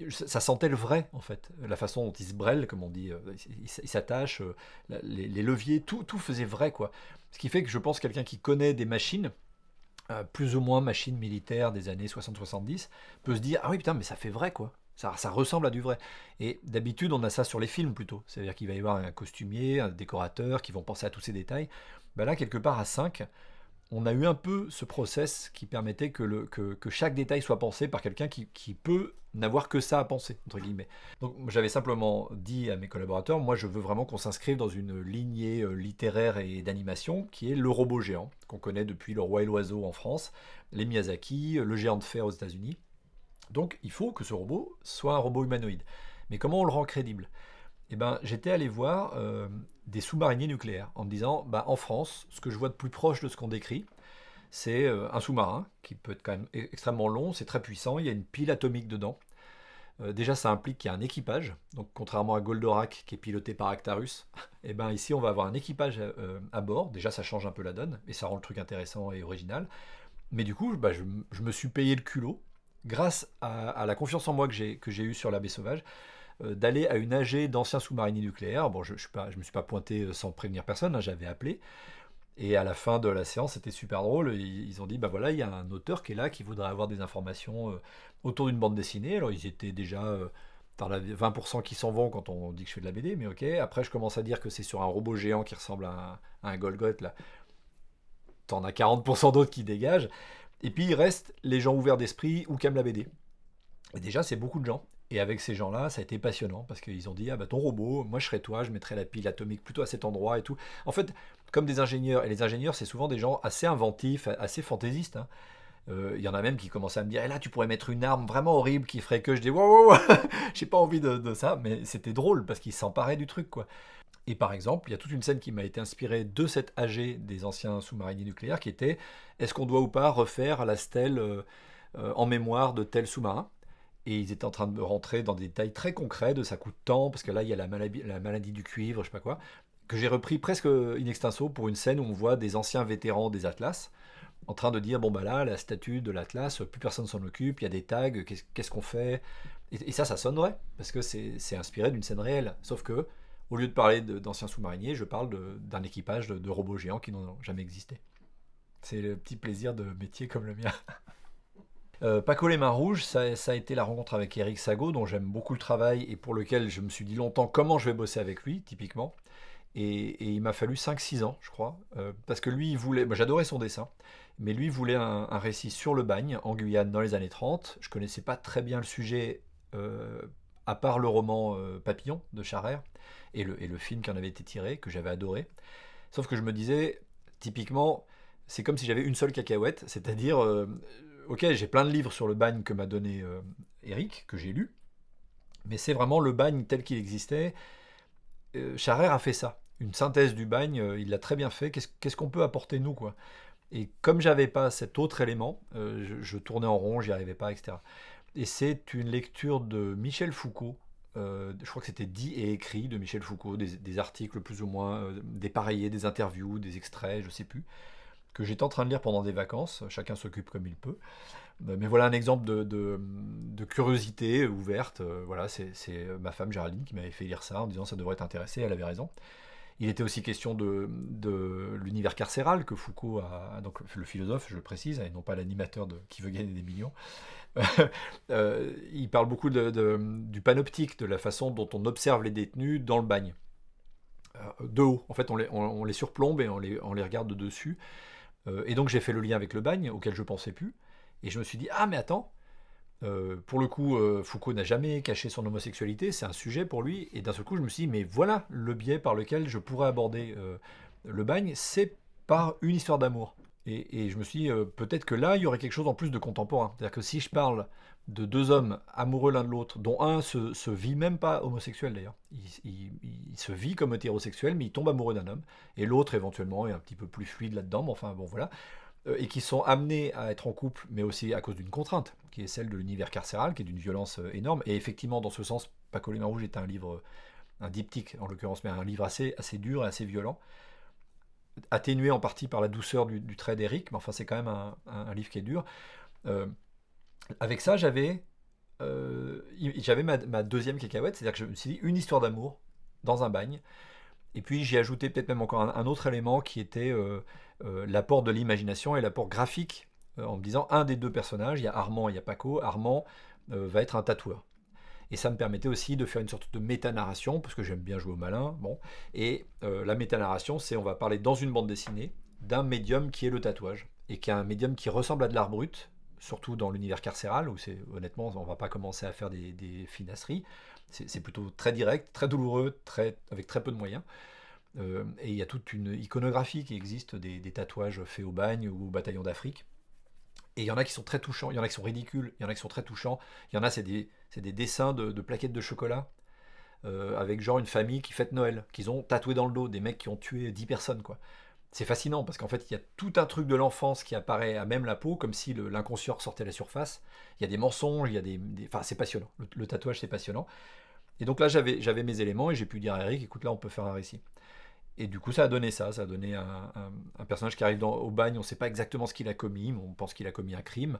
Ça sentait le vrai, en fait. La façon dont il se brêle, comme on dit, il s'attache, les leviers, tout faisait vrai, quoi. Ce qui fait que je pense que quelqu'un qui connaît des machines, plus ou moins machines militaires des années 60-70, peut se dire, ah oui, putain, mais ça fait vrai, quoi. Ça ressemble à du vrai. Et d'habitude, on a ça sur les films plutôt. C'est-à-dire qu'il va y avoir un costumier, un décorateur qui vont penser à tous ces détails. Ben là, quelque part, à 5, on a eu un peu ce process qui permettait que chaque détail soit pensé par quelqu'un qui peut n'avoir que ça à penser, entre guillemets. Donc j'avais simplement dit à mes collaborateurs, moi je veux vraiment qu'on s'inscrive dans une lignée littéraire et d'animation qui est le robot géant, qu'on connaît depuis Le Roi et l'Oiseau en France, les Miyazaki, le géant de fer aux États-Unis. Donc il faut que ce robot soit un robot humanoïde. Mais comment on le rend crédible? Eh ben, j'étais allé voir des sous-mariniers nucléaires en me disant, bah, en France, ce que je vois de plus proche de ce qu'on décrit, c'est un sous-marin qui peut être quand même extrêmement long, c'est très puissant, il y a une pile atomique dedans. Déjà, ça implique qu'il y a un équipage. Donc, contrairement à Goldorak, qui est piloté par Actarus, eh ben, ici, on va avoir un équipage à bord. Déjà, ça change un peu la donne, et ça rend le truc intéressant et original. Mais du coup, bah, je me suis payé le culot, grâce à la confiance en moi que j'ai eue sur la baie sauvage, d'aller à une AG d'anciens sous-mariniers nucléaires. Bon, je ne me suis pas pointé sans prévenir personne, hein, j'avais appelé. Et à la fin de la séance, c'était super drôle. Ils ont dit, bah voilà, il y a un auteur qui est là, qui voudrait avoir des informations autour d'une bande dessinée. Alors ils étaient déjà dans la 20% qui s'en vont quand on dit que je fais de la BD, mais ok. Après, je commence à dire que c'est sur un robot géant qui ressemble à un Golgoth. Là, t'en as 40% d'autres qui dégagent. Et puis il reste les gens ouverts d'esprit ou qui aiment la BD. Et déjà, c'est beaucoup de gens. Et avec ces gens-là, ça a été passionnant parce qu'ils ont dit, ah bah ton robot, moi je serais toi, je mettrais la pile atomique plutôt à cet endroit et tout. En fait, comme des ingénieurs, et les ingénieurs, c'est souvent des gens assez inventifs, assez fantaisistes, hein. Il y en a même qui commençaient à me dire, et là tu pourrais mettre une arme vraiment horrible qui ferait que je dis, wow, wow, wow. J'ai pas envie de ça, mais c'était drôle parce qu'ils s'emparaient du truc, quoi. Et par exemple, il y a toute une scène qui m'a été inspirée de cette AG des anciens sous-mariniers nucléaires qui était est-ce qu'on doit ou pas refaire la stèle en mémoire de tel sous-marin. Et ils étaient en train de me rentrer dans des détails très concrets de ça coûte tant, parce que là il y a la maladie du cuivre, je sais pas quoi, que j'ai repris presque in extenso pour une scène où on voit des anciens vétérans des Atlas en train de dire bon bah là la statue de l'Atlas, plus personne s'en occupe, il y a des tags, qu'est-ce qu'on fait et ça sonne vrai, parce que c'est inspiré d'une scène réelle. Sauf que au lieu de parler d'anciens sous-mariniers, je parle d'un équipage de robots géants qui n'ont jamais existé. C'est le petit plaisir de métier comme le mien. Paco les Mains Rouges, ça a été la rencontre avec Eric Sago, dont j'aime beaucoup le travail et pour lequel je me suis dit longtemps comment je vais bosser avec lui, typiquement. Et il m'a fallu 5-6 ans, je crois, parce que lui, il voulait, moi j'adorais son dessin, mais lui voulait un récit sur le bagne en Guyane dans les années 30. Je connaissais pas très bien le sujet, euh, à part le roman Papillon de Charère et le film qui en avait été tiré, que j'avais adoré. Sauf que je me disais, typiquement, c'est comme si j'avais une seule cacahuète, c'est-à-dire, ok, j'ai plein de livres sur le bagne que m'a donné Eric, que j'ai lu, mais c'est vraiment le bagne tel qu'il existait. Charère a fait ça. Une synthèse du bagne, il l'a très bien fait. Qu'est-ce qu'on peut apporter nous, quoi. Et comme j'avais pas cet autre élément, je tournais en rond, j'y arrivais pas, etc. Et c'est une lecture de Michel Foucault. Je crois que c'était dit et écrit de Michel Foucault, des articles plus ou moins dépareillés, des interviews, des extraits, je sais plus, que j'étais en train de lire pendant des vacances. Chacun s'occupe comme il peut. Mais voilà un exemple de curiosité ouverte. Voilà, c'est ma femme Géraldine qui m'avait fait lire ça en disant ça devrait t'intéresser, elle avait raison. Il était aussi question de l'univers carcéral que Foucault a, donc le philosophe, je le précise, et non pas l'animateur qui veut gagner des millions. Il parle beaucoup du panoptique, de la façon dont on observe les détenus dans le bagne. De haut, en fait, on les surplombe et on les regarde de dessus. Et donc j'ai fait le lien avec le bagne, auquel je pensais plus. Et je me suis dit, ah mais attends, pour le coup, Foucault n'a jamais caché son homosexualité, c'est un sujet pour lui. Et d'un seul coup, je me suis dit, mais voilà le biais par lequel je pourrais aborder le bagne, c'est par une histoire d'amour. Et je me suis dit, peut-être que là, il y aurait quelque chose en plus de contemporain. C'est-à-dire que si je parle de deux hommes amoureux l'un de l'autre, dont un se vit même pas homosexuel d'ailleurs, il se vit comme hétérosexuel, mais il tombe amoureux d'un homme, et l'autre éventuellement est un petit peu plus fluide là-dedans, mais enfin bon voilà, et qui sont amenés à être en couple, mais aussi à cause d'une contrainte, qui est celle de l'univers carcéral, qui est d'une violence énorme. Et effectivement, dans ce sens, Paco les Mains Rouges est un livre, un diptyque en l'occurrence, mais un livre assez dur et assez violent, atténué en partie par la douceur du trait d'Éric, mais enfin c'est quand même un livre qui est dur. Euh, Avec ça, j'avais ma deuxième cacahuète, c'est-à-dire que je me suis dit une histoire d'amour dans un bagne. Et puis j'ai ajouté peut-être même encore un autre élément qui était l'apport de l'imagination et l'apport graphique, en me disant un des deux personnages, il y a Armand et il y a Paco, Armand va être un tatoueur. Et ça me permettait aussi de faire une sorte de méta-narration, parce que j'aime bien jouer au malin. Bon. Et la méta-narration, c'est on va parler dans une bande dessinée d'un médium qui est le tatouage, et qui est un médium qui ressemble à de l'art brut, surtout dans l'univers carcéral, où c'est honnêtement, on va pas commencer à faire des finasseries. C'est plutôt très direct, très douloureux, avec très peu de moyens. Et il y a toute une iconographie qui existe des tatouages faits au bagne ou au bataillon d'Afrique. Et il y en a qui sont très touchants, il y en a qui sont ridicules, il y en a qui sont très touchants. Il y en a, c'est des dessins de plaquettes de chocolat avec genre une famille qui fête Noël, qu'ils ont tatoué dans le dos, des mecs qui ont tué 10 personnes, quoi. C'est fascinant parce qu'en fait, il y a tout un truc de l'enfance qui apparaît à même la peau, comme si l'inconscient sortait à la surface. Il y a des mensonges, il y a enfin, c'est passionnant. Le tatouage, c'est passionnant. Et donc là, j'avais mes éléments et j'ai pu dire à Eric, écoute, là, on peut faire un récit. Et du coup, ça a donné ça. Ça a donné un personnage qui arrive au bagne, on ne sait pas exactement ce qu'il a commis, mais on pense qu'il a commis un crime,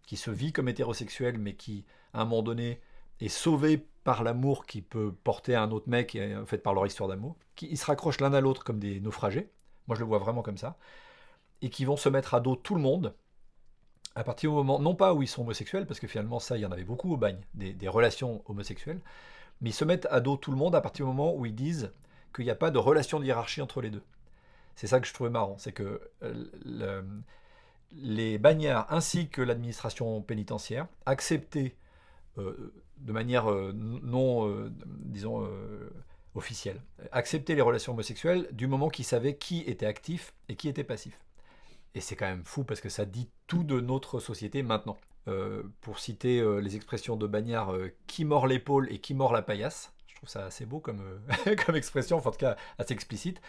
qui se vit comme hétérosexuel, mais qui, à un moment donné, est sauvé par l'amour qu'il peut porter à un autre mec, en fait, par leur histoire d'amour. Ils se raccrochent l'un à l'autre comme des naufragés. Moi, je le vois vraiment comme ça. Et qui vont se mettre à dos tout le monde, à partir du moment, non pas où ils sont homosexuels, parce que finalement, ça, il y en avait beaucoup au bagne, des relations homosexuelles, mais ils se mettent à dos tout le monde à partir du moment où ils disent qu'il n'y a pas de relation de hiérarchie entre les deux. C'est ça que je trouvais marrant, c'est que les bagnards ainsi que l'administration pénitentiaire acceptaient de manière non, disons, officielle, acceptaient les relations homosexuelles du moment qu'ils savaient qui était actif et qui était passif. Et c'est quand même fou parce que ça dit tout de notre société maintenant. Pour citer les expressions de Bagnard, qui mord l'épaule et qui mord la paillasse, je trouve ça assez beau comme, comme expression, enfin, en tout cas assez explicite.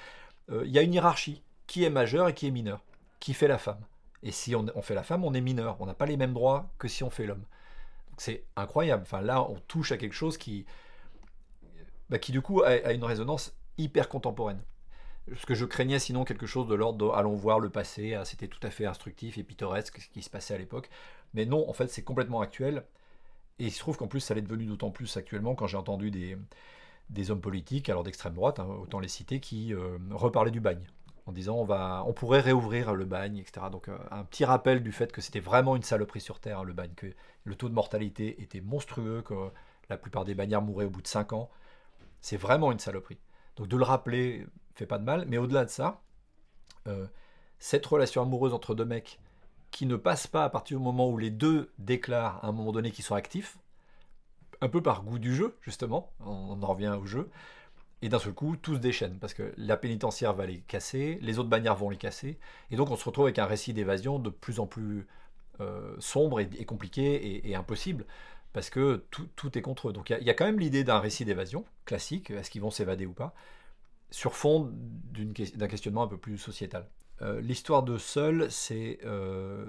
Il y a une hiérarchie. Qui est majeur et qui est mineur? Qui fait la femme? Et si on fait la femme, on est mineur. On n'a pas les mêmes droits que si on fait l'homme. Donc c'est incroyable. Enfin, là, on touche à quelque chose qui du coup, a une résonance hyper contemporaine. Ce que je craignais sinon quelque chose de l'ordre de allons voir le passé, ah, c'était tout à fait instructif et pittoresque ce qui se passait à l'époque. Mais non, en fait, c'est complètement actuel. Et il se trouve qu'en plus, ça l'est devenu d'autant plus actuellement quand j'ai entendu des hommes politiques, alors d'extrême droite, hein, autant les citer, qui reparlaient du bagne. En disant on pourrait réouvrir le bagne, etc. Donc un petit rappel du fait que c'était vraiment une saloperie sur Terre, hein, le bagne, que le taux de mortalité était monstrueux, que la plupart des bagnards mouraient au bout de 5 ans. C'est vraiment une saloperie. Donc de le rappeler fait pas de mal, mais au-delà de ça, euh, cette relation amoureuse entre deux mecs qui ne passe pas à partir du moment où les deux déclarent à un moment donné qu'ils sont actifs, un peu par goût du jeu, justement, on en revient au jeu, et d'un seul coup, tout se déchaîne, parce que la pénitentiaire va les casser, les autres bagnards vont les casser, et donc on se retrouve avec un récit d'évasion de plus en plus sombre et compliqué et impossible, parce que tout est contre eux. Donc il y a quand même l'idée d'un récit d'évasion, classique, est-ce qu'ils vont s'évader ou pas, sur fond d'un questionnement un peu plus sociétal. L'histoire de Seul, c'est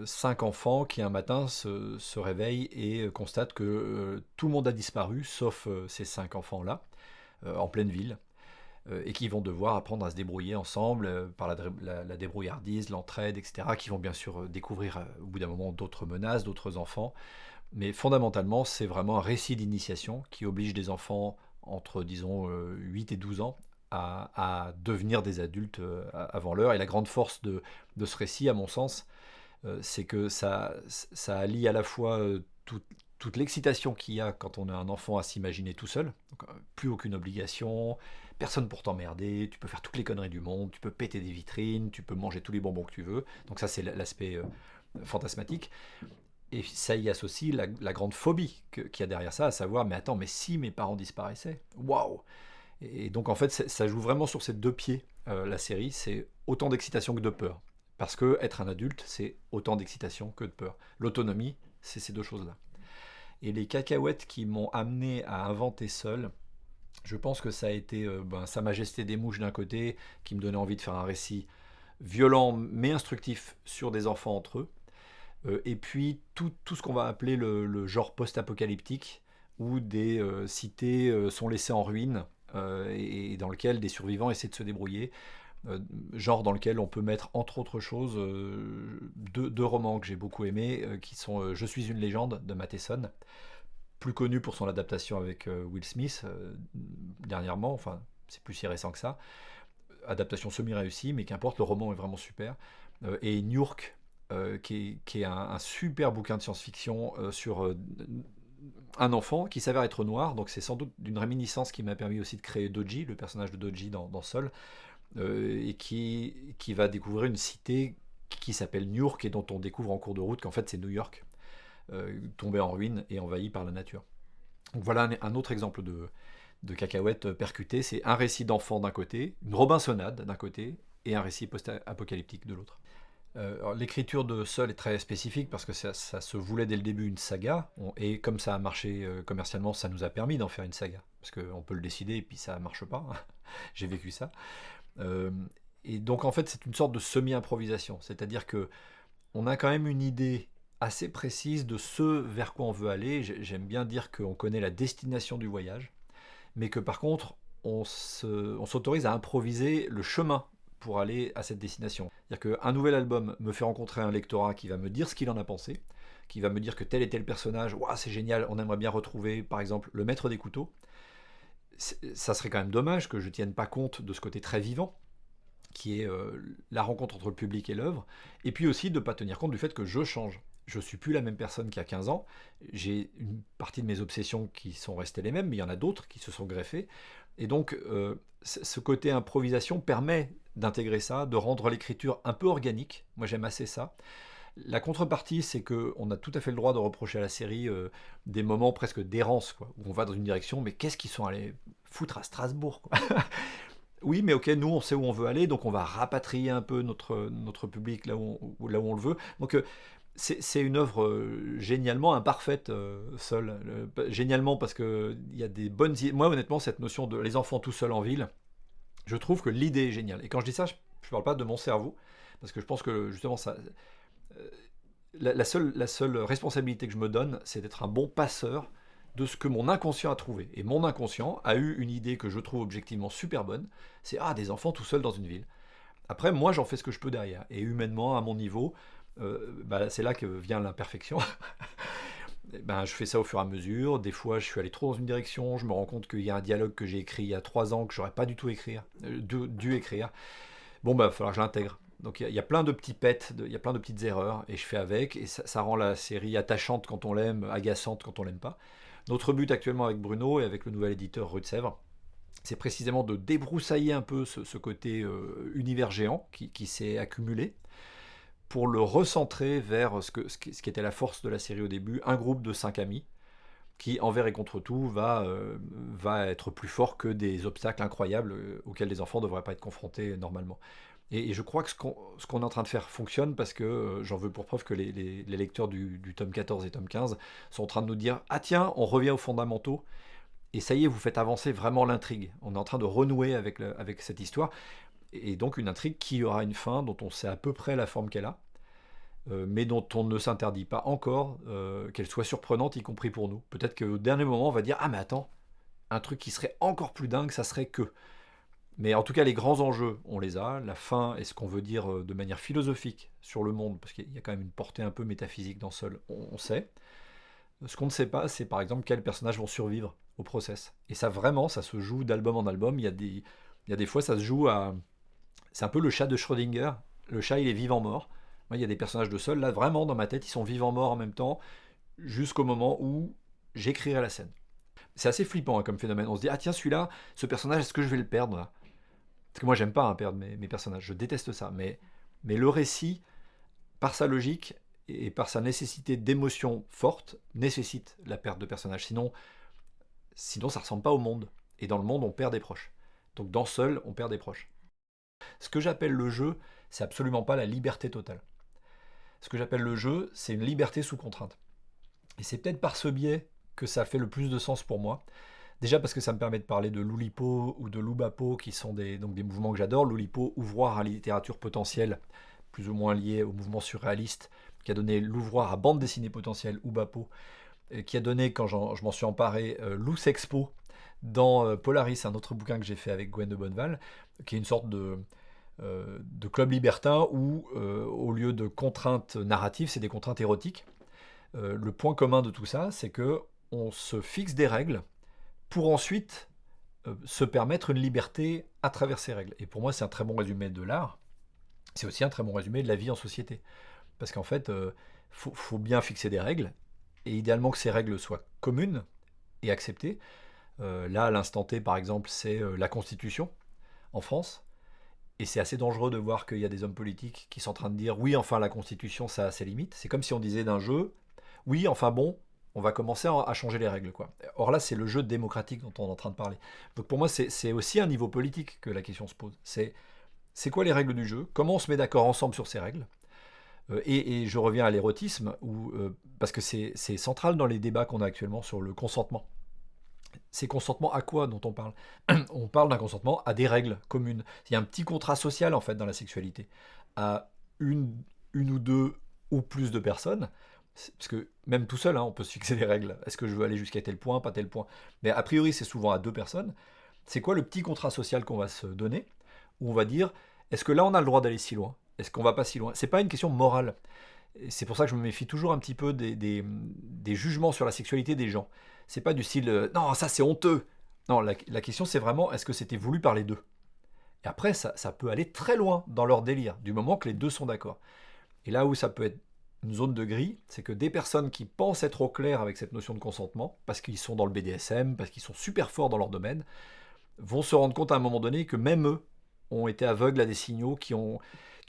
5 enfants qui un matin se réveillent et constatent que tout le monde a disparu, sauf ces 5 enfants-là, en pleine ville, et qui vont devoir apprendre à se débrouiller ensemble par la débrouillardise, l'entraide, etc., qui vont bien sûr découvrir au bout d'un moment d'autres menaces, d'autres enfants. Mais fondamentalement, c'est vraiment un récit d'initiation qui oblige des enfants entre, disons, 8 et 12 ans à devenir des adultes avant l'heure. Et la grande force de ce récit, à mon sens, c'est que ça allie à la fois toute l'excitation qu'il y a quand on a un enfant à s'imaginer tout seul, donc, plus aucune obligation, personne pour t'emmerder, tu peux faire toutes les conneries du monde, tu peux péter des vitrines, tu peux manger tous les bonbons que tu veux, donc ça c'est l'aspect fantasmatique. Et ça y associe la grande phobie qu'il y a derrière ça, à savoir, mais attends, mais si mes parents disparaissaient, waouh! Et donc en fait, ça joue vraiment sur ces deux pieds, la série, c'est autant d'excitation que de peur. Parce que être un adulte, c'est autant d'excitation que de peur. L'autonomie, c'est ces deux choses-là. Et les cacahuètes qui m'ont amené à inventer Seul, je pense que ça a été Sa Majesté des Mouches d'un côté, qui me donnait envie de faire un récit violent mais instructif sur des enfants entre eux. Et puis tout ce qu'on va appeler le genre post-apocalyptique, où des cités sont laissées en ruine et dans lequel des survivants essaient de se débrouiller. Genre dans lequel on peut mettre entre autres choses deux romans que j'ai beaucoup aimés, qui sont Je suis une légende de Matheson, plus connu pour son adaptation avec Will Smith dernièrement, enfin c'est plus si récent que ça, adaptation semi-réussie, mais qu'importe, le roman est vraiment super. Et New York, qui est un super bouquin de science-fiction sur un enfant qui s'avère être noir, donc c'est sans doute d'une réminiscence qui m'a permis aussi de créer Doji, le personnage de Doji dans Sol, et qui va découvrir une cité qui s'appelle New York et dont on découvre en cours de route qu'en fait c'est New York, tombé en ruine et envahi par la nature. Donc voilà un autre exemple de cacahuète percutée, c'est un récit d'enfant d'un côté, une Robinsonade d'un côté, et un récit post-apocalyptique de l'autre. L'écriture de Seul est très spécifique parce que ça se voulait dès le début une saga, et comme ça a marché commercialement, ça nous a permis d'en faire une saga, parce qu'on peut le décider et puis ça marche pas, j'ai vécu ça. Euh, et donc en fait c'est une sorte de semi-improvisation, c'est-à-dire que on a quand même une idée assez précise de ce vers quoi on veut aller. J'aime bien dire qu'on connaît la destination du voyage, mais que par contre on s'autorise à improviser le chemin pour aller à cette destination. C'est-à-dire qu'un nouvel album me fait rencontrer un lectorat qui va me dire ce qu'il en a pensé, qui va me dire que tel et tel personnage, ouah, c'est génial, on aimerait bien retrouver par exemple le maître des couteaux. Ça serait quand même dommage que je tienne pas compte de ce côté très vivant qui est la rencontre entre le public et l'œuvre, et puis aussi de ne pas tenir compte du fait que je change. Je ne suis plus la même personne qu'il y a 15 ans, j'ai une partie de mes obsessions qui sont restées les mêmes, mais il y en a d'autres qui se sont greffées, et donc ce côté improvisation permet d'intégrer ça, de rendre l'écriture un peu organique, moi j'aime assez ça. La contrepartie, c'est qu'on a tout à fait le droit de reprocher à la série des moments presque d'errance, quoi, où on va dans une direction, mais qu'est-ce qu'ils sont allés foutre à Strasbourg, quoi. Oui, mais ok, nous on sait où on veut aller, donc on va rapatrier un peu notre public là où on le veut. Donc C'est une œuvre génialement imparfaite, seule. Génialement parce qu'il y a des bonnes idées. Moi, honnêtement, cette notion de les enfants tout seuls en ville, je trouve que l'idée est géniale. Et quand je dis ça, je ne parle pas de mon cerveau, parce que je pense que justement, euh, la seule responsabilité que je me donne, c'est d'être un bon passeur de ce que mon inconscient a trouvé. Et mon inconscient a eu une idée que je trouve objectivement super bonne, c'est des enfants tout seuls dans une ville. Après, moi, j'en fais ce que je peux derrière. Et humainement, à mon niveau, c'est là que vient l'imperfection. Je fais ça au fur et à mesure. Des fois, je suis allé trop dans une direction. Je me rends compte qu'il y a un dialogue que j'ai écrit il y a 3 ans que j'aurais pas du tout dû écrire. Bon, il va falloir que je l'intègre. Donc il y a plein de petits pets, il y a plein de petites erreurs, et je fais avec, et ça rend la série attachante quand on l'aime, agaçante quand on l'aime pas. Notre but actuellement avec Bruno et avec le nouvel éditeur Rue de Sèvres, c'est précisément de débroussailler un peu ce côté univers géant qui s'est accumulé, pour le recentrer vers ce qui était la force de la série au début, un groupe de 5 amis, qui envers et contre tout va être plus fort que des obstacles incroyables auxquels les enfants ne devraient pas être confrontés normalement. Et je crois que ce qu'on est en train de faire fonctionne, parce que j'en veux pour preuve que les lecteurs du tome 14 et tome 15 sont en train de nous dire: ah tiens, on revient aux fondamentaux, et ça y est, vous faites avancer vraiment l'intrigue. On est en train de renouer avec cette histoire, et donc une intrigue qui aura une fin dont on sait à peu près la forme qu'elle a, mais dont on ne s'interdit pas encore qu'elle soit surprenante, y compris pour nous. Peut-être qu'au dernier moment, on va dire: ah mais attends, un truc qui serait encore plus dingue, ça serait que... Mais en tout cas, les grands enjeux, on les a. La fin et ce qu'on veut dire de manière philosophique sur le monde, parce qu'il y a quand même une portée un peu métaphysique dans Seul, on sait. Ce qu'on ne sait pas, c'est par exemple quels personnages vont survivre au process. Et ça, vraiment, ça se joue d'album en album. Il y a des fois, ça se joue à... C'est un peu le chat de Schrödinger. Le chat, il est vivant-mort. Moi, il y a des personnages de Seul, là, vraiment, dans ma tête, ils sont vivants-morts en même temps, jusqu'au moment où j'écrirai la scène. C'est assez flippant comme phénomène. On se dit: ah tiens, celui-là, ce personnage, est-ce que je vais le perdre là? Parce que moi, j'aime pas perdre mes personnages, je déteste ça. Mais le récit, par sa logique et par sa nécessité d'émotions fortes, nécessite la perte de personnages. Sinon, ça ressemble pas au monde. Et dans le monde, on perd des proches. Donc dans Seul, on perd des proches. Ce que j'appelle le jeu, c'est absolument pas la liberté totale. Ce que j'appelle le jeu, c'est une liberté sous contrainte. Et c'est peut-être par ce biais que ça fait le plus de sens pour moi. Déjà parce que ça me permet de parler de l'Oulipo ou de l'Oubapo, qui sont donc des mouvements que j'adore. L'Oulipo, ouvroir à littérature potentielle, plus ou moins lié au mouvement surréaliste, qui a donné l'ouvroir à bande dessinée potentielle, Oubapo, qui a donné, quand je m'en suis emparé, Loose Expo, dans Polaris, un autre bouquin que j'ai fait avec Gwen de Bonneval, qui est une sorte de club libertin où, au lieu de contraintes narratives, c'est des contraintes érotiques. Le point commun de tout ça, c'est que on se fixe des règles pour ensuite se permettre une liberté à travers ces règles. Et pour moi, c'est un très bon résumé de l'art. C'est aussi un très bon résumé de la vie en société. Parce qu'en fait, faut bien fixer des règles, et idéalement que ces règles soient communes et acceptées. Là, à l'instant T, par exemple, c'est la Constitution en France. Et c'est assez dangereux de voir qu'il y a des hommes politiques qui sont en train de dire: oui, enfin, la Constitution, ça a ses limites. C'est comme si on disait d'un jeu: oui, enfin bon, on va commencer à changer les règles, quoi. Or là, c'est le jeu démocratique dont on est en train de parler. Donc pour moi, c'est aussi un niveau politique que la question se pose. C'est quoi les règles du jeu? Comment on se met d'accord ensemble sur ces règles? Et je reviens à l'érotisme, parce que c'est central dans les débats qu'on a actuellement sur le consentement. C'est consentement à quoi dont on parle? On parle d'un consentement à des règles communes. Il y a un petit contrat social, en fait, dans la sexualité, à une ou deux ou plus de personnes. Parce que même tout seul, on peut se fixer des règles. Est-ce que je veux aller jusqu'à tel point, pas tel point? Mais a priori, c'est souvent à 2 personnes. C'est quoi le petit contrat social qu'on va se donner, où on va dire: est-ce que là, on a le droit d'aller si loin? Est-ce qu'on va pas si loin? C'est pas une question morale. Et c'est pour ça que je me méfie toujours un petit peu des jugements sur la sexualité des gens. C'est pas du style non, ça c'est honteux. Non, la question c'est vraiment: est-ce que c'était voulu par les deux? Et après, ça peut aller très loin dans leur délire, du moment que les deux sont d'accord. Et là où ça peut être une zone de gris, c'est que des personnes qui pensent être au clair avec cette notion de consentement, parce qu'ils sont dans le BDSM, parce qu'ils sont super forts dans leur domaine, vont se rendre compte à un moment donné que même eux ont été aveugles à des signaux qui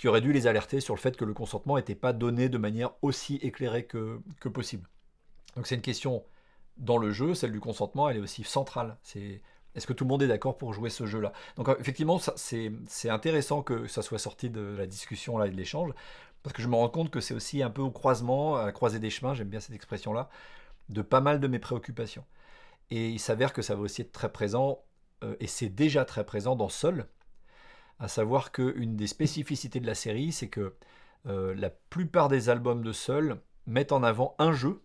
auraient dû les alerter sur le fait que le consentement n'était pas donné de manière aussi éclairée que possible. Donc c'est une question dans le jeu, celle du consentement, elle est aussi centrale. Est-ce que tout le monde est d'accord pour jouer ce jeu-là? Donc effectivement, c'est intéressant que ça soit sorti de la discussion là, et de l'échange, Parce que je me rends compte que c'est aussi un peu au croisement, à la croisée des chemins, j'aime bien cette expression-là, de pas mal de mes préoccupations. Et il s'avère que ça va aussi être très présent, et c'est déjà très présent dans Seul, à savoir qu'une des spécificités de la série, c'est que la plupart des albums de Seul mettent en avant un jeu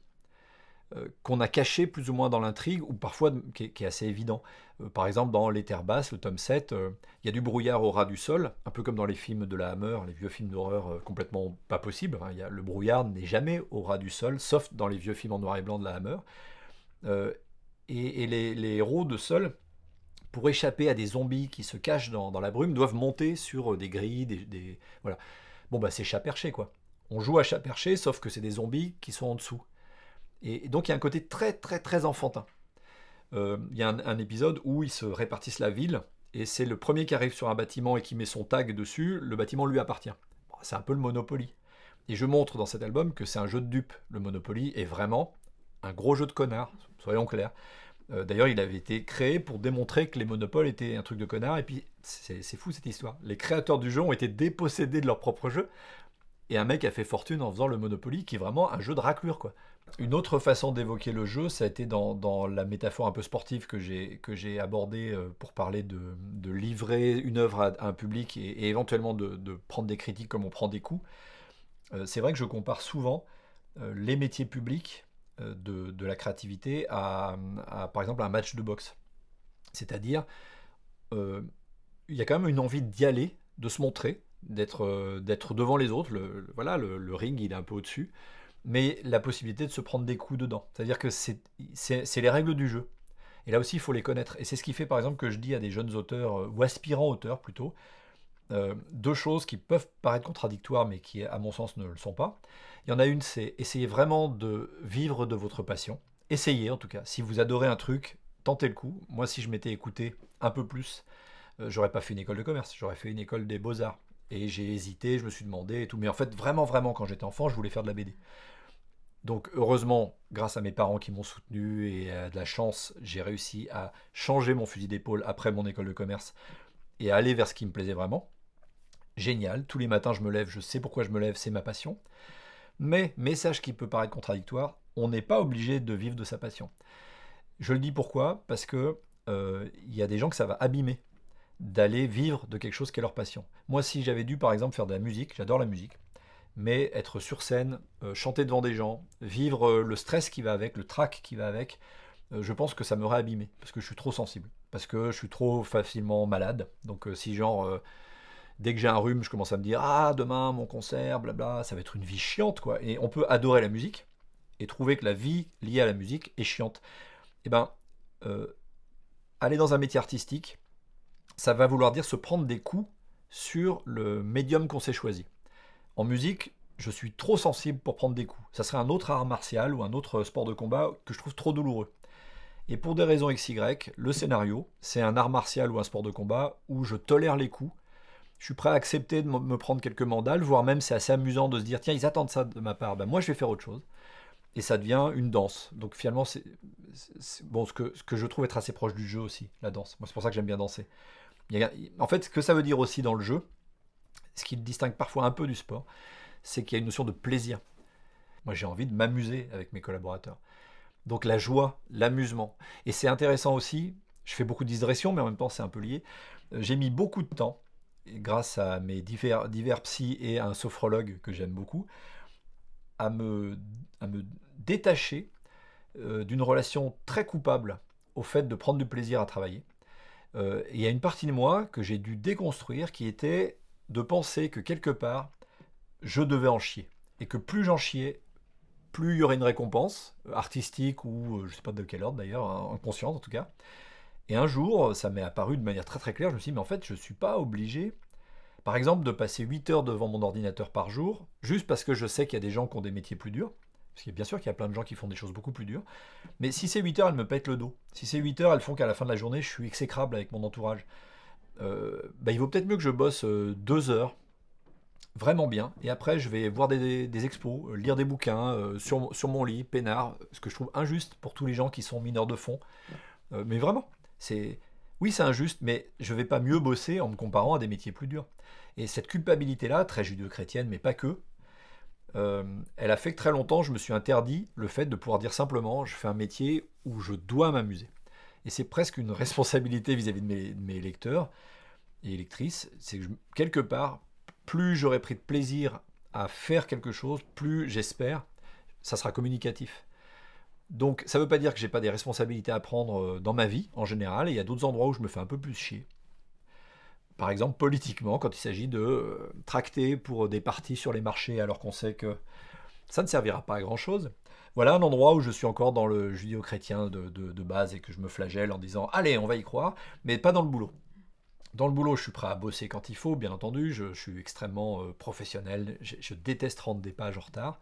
qu'on a caché plus ou moins dans l'intrigue, ou parfois qui est assez évident. Par exemple, dans Les Terres Basses, le tome 7, il y a du brouillard au ras du sol, un peu comme dans les films de la Hammer, les vieux films d'horreur complètement pas possibles. Hein. Le brouillard n'est jamais au ras du sol, sauf dans les vieux films en noir et blanc de la Hammer. Euh, et les héros de Seul, pour échapper à des zombies qui se cachent dans la brume, doivent monter sur des grilles, voilà. Bon, bah c'est chat perché, quoi. On joue à chat perché, sauf que c'est des zombies qui sont en dessous. Et donc il y a un côté très très très enfantin. Il y a un épisode où ils se répartissent la ville, et c'est le premier qui arrive sur un bâtiment et qui met son tag dessus, le bâtiment lui appartient. Bon, c'est un peu le Monopoly. Et je montre dans cet album que c'est un jeu de dupes. Le Monopoly est vraiment un gros jeu de connard, soyons clairs. D'ailleurs, il avait été créé pour démontrer que les monopoles étaient un truc de connard, et puis c'est fou cette histoire. Les créateurs du jeu ont été dépossédés de leur propre jeu, et un mec a fait fortune en faisant le Monopoly, qui est vraiment un jeu de raclure, quoi. Une autre façon d'évoquer le jeu, ça a été dans la métaphore un peu sportive que j'ai abordée pour parler de livrer une œuvre à un public et éventuellement de prendre des critiques comme on prend des coups. C'est vrai que je compare souvent les métiers publics de la créativité par exemple, un match de boxe. C'est-à-dire, euh, il y a quand même une envie d'y aller, de se montrer, d'être devant les autres. Voilà, le ring, il est un peu au-dessus. Mais la possibilité de se prendre des coups dedans. C'est-à-dire que c'est les règles du jeu. Et là aussi, il faut les connaître. Et c'est ce qui fait, par exemple, que je dis à des jeunes auteurs, ou aspirants auteurs plutôt, deux choses qui peuvent paraître contradictoires, mais qui, à mon sens, ne le sont pas. Il y en a une, c'est essayer vraiment de vivre de votre passion. Essayez, en tout cas. Si vous adorez un truc, tentez le coup. Moi, si je m'étais écouté un peu plus, j'aurais pas fait une école de commerce, j'aurais fait une école des beaux-arts. Et j'ai hésité, je me suis demandé et tout. Mais en fait, vraiment, vraiment, quand j'étais enfant, je voulais faire de la BD. Donc heureusement, grâce à mes parents qui m'ont soutenu et à de la chance, j'ai réussi à changer mon fusil d'épaule après mon école de commerce et à aller vers ce qui me plaisait vraiment. Génial, tous les matins je me lève, je sais pourquoi je me lève, c'est ma passion. Mais, message qui peut paraître contradictoire, on n'est pas obligé de vivre de sa passion. Je le dis pourquoi? Parce que il y a des gens que ça va abîmer d'aller vivre de quelque chose qui est leur passion. Moi, si j'avais dû par exemple faire de la musique, j'adore la musique, mais être sur scène, chanter devant des gens, vivre le stress qui va avec, le trac qui va avec, je pense que ça m'aurait abîmé, parce que je suis trop sensible, parce que je suis trop facilement malade. Donc si genre, dès que j'ai un rhume, je commence à me dire, ah, demain, mon concert, blabla, ça va être une vie chiante, quoi. Et on peut adorer la musique, et trouver que la vie liée à la musique est chiante. Eh ben, euh, aller dans un métier artistique, ça va vouloir dire se prendre des coups sur le médium qu'on s'est choisi. En musique, je suis trop sensible pour prendre des coups. Ça serait un autre art martial ou un autre sport de combat que je trouve trop douloureux. Et pour des raisons XY, le scénario, c'est un art martial ou un sport de combat où je tolère les coups. Je suis prêt à accepter de me prendre quelques mandales, voire même c'est assez amusant de se dire tiens, ils attendent ça de ma part, ben moi je vais faire autre chose. Et ça devient une danse. Donc finalement, bon, ce que je trouve être assez proche du jeu aussi, la danse. Moi, c'est pour ça que j'aime bien danser. En fait, ce que ça veut dire aussi dans le jeu, ce qui le distingue parfois un peu du sport, c'est qu'il y a une notion de plaisir. Moi, j'ai envie de m'amuser avec mes collaborateurs. Donc la joie, l'amusement. Et c'est intéressant aussi, je fais beaucoup de digressions, mais en même temps, c'est un peu lié. J'ai mis beaucoup de temps, grâce à mes divers psys et à un sophrologue que j'aime beaucoup, à me détacher d'une relation très coupable au fait de prendre du plaisir à travailler. Il y a une partie de moi que j'ai dû déconstruire qui était de penser que quelque part, je devais en chier. Et que plus j'en chiais, plus il y aurait une récompense, artistique ou je ne sais pas de quel ordre d'ailleurs, inconsciente en tout cas. Et un jour, ça m'est apparu de manière très très claire, je me suis dit, mais en fait, je ne suis pas obligé, par exemple, de passer 8 heures devant mon ordinateur par jour, juste parce que je sais qu'il y a des gens qui ont des métiers plus durs. Parce que bien sûr qu'il y a plein de gens qui font des choses beaucoup plus dures. Mais si ces 8 heures, elles me pètent le dos, si ces 8 heures, elles font qu'à la fin de la journée, je suis exécrable avec mon entourage, bah, il vaut peut-être mieux que je bosse 2 heures vraiment bien. Et après, je vais voir des expos, lire des bouquins sur mon lit, peinard, ce que je trouve injuste pour tous les gens qui sont mineurs de fond. Mais vraiment, c'est oui, c'est injuste, mais je vais pas mieux bosser en me comparant à des métiers plus durs. Et cette culpabilité-là, très judéo-chrétienne, mais pas que, elle a fait que très longtemps, je me suis interdit le fait de pouvoir dire simplement, je fais un métier où je dois m'amuser. Et c'est presque une responsabilité vis-à-vis de mes lecteurs et lectrices. C'est que quelque part, plus j'aurai pris de plaisir à faire quelque chose, plus j'espère, ça sera communicatif. Donc ça ne veut pas dire que j'ai pas des responsabilités à prendre dans ma vie en général, et il y a d'autres endroits où je me fais un peu plus chier. Par exemple, politiquement, quand il s'agit de tracter pour des partis sur les marchés alors qu'on sait que ça ne servira pas à grand chose. Voilà un endroit où je suis encore dans le judéo-chrétien de base et que je me flagelle en disant allez, on va y croire, mais pas dans le boulot. Dans le boulot, je suis prêt à bosser quand il faut, bien entendu, je suis extrêmement professionnel, je déteste rendre des pages en retard,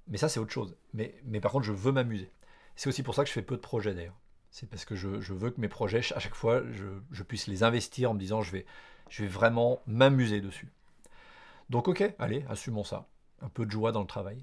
mais ça c'est autre chose. Mais par contre, je veux m'amuser. C'est aussi pour ça que je fais peu de projets d'ailleurs. C'est parce que je veux que mes projets, à chaque fois, je puisse les investir en me disant je vais vraiment m'amuser dessus. Donc ok, allez, assumons ça. Un peu de joie dans le travail.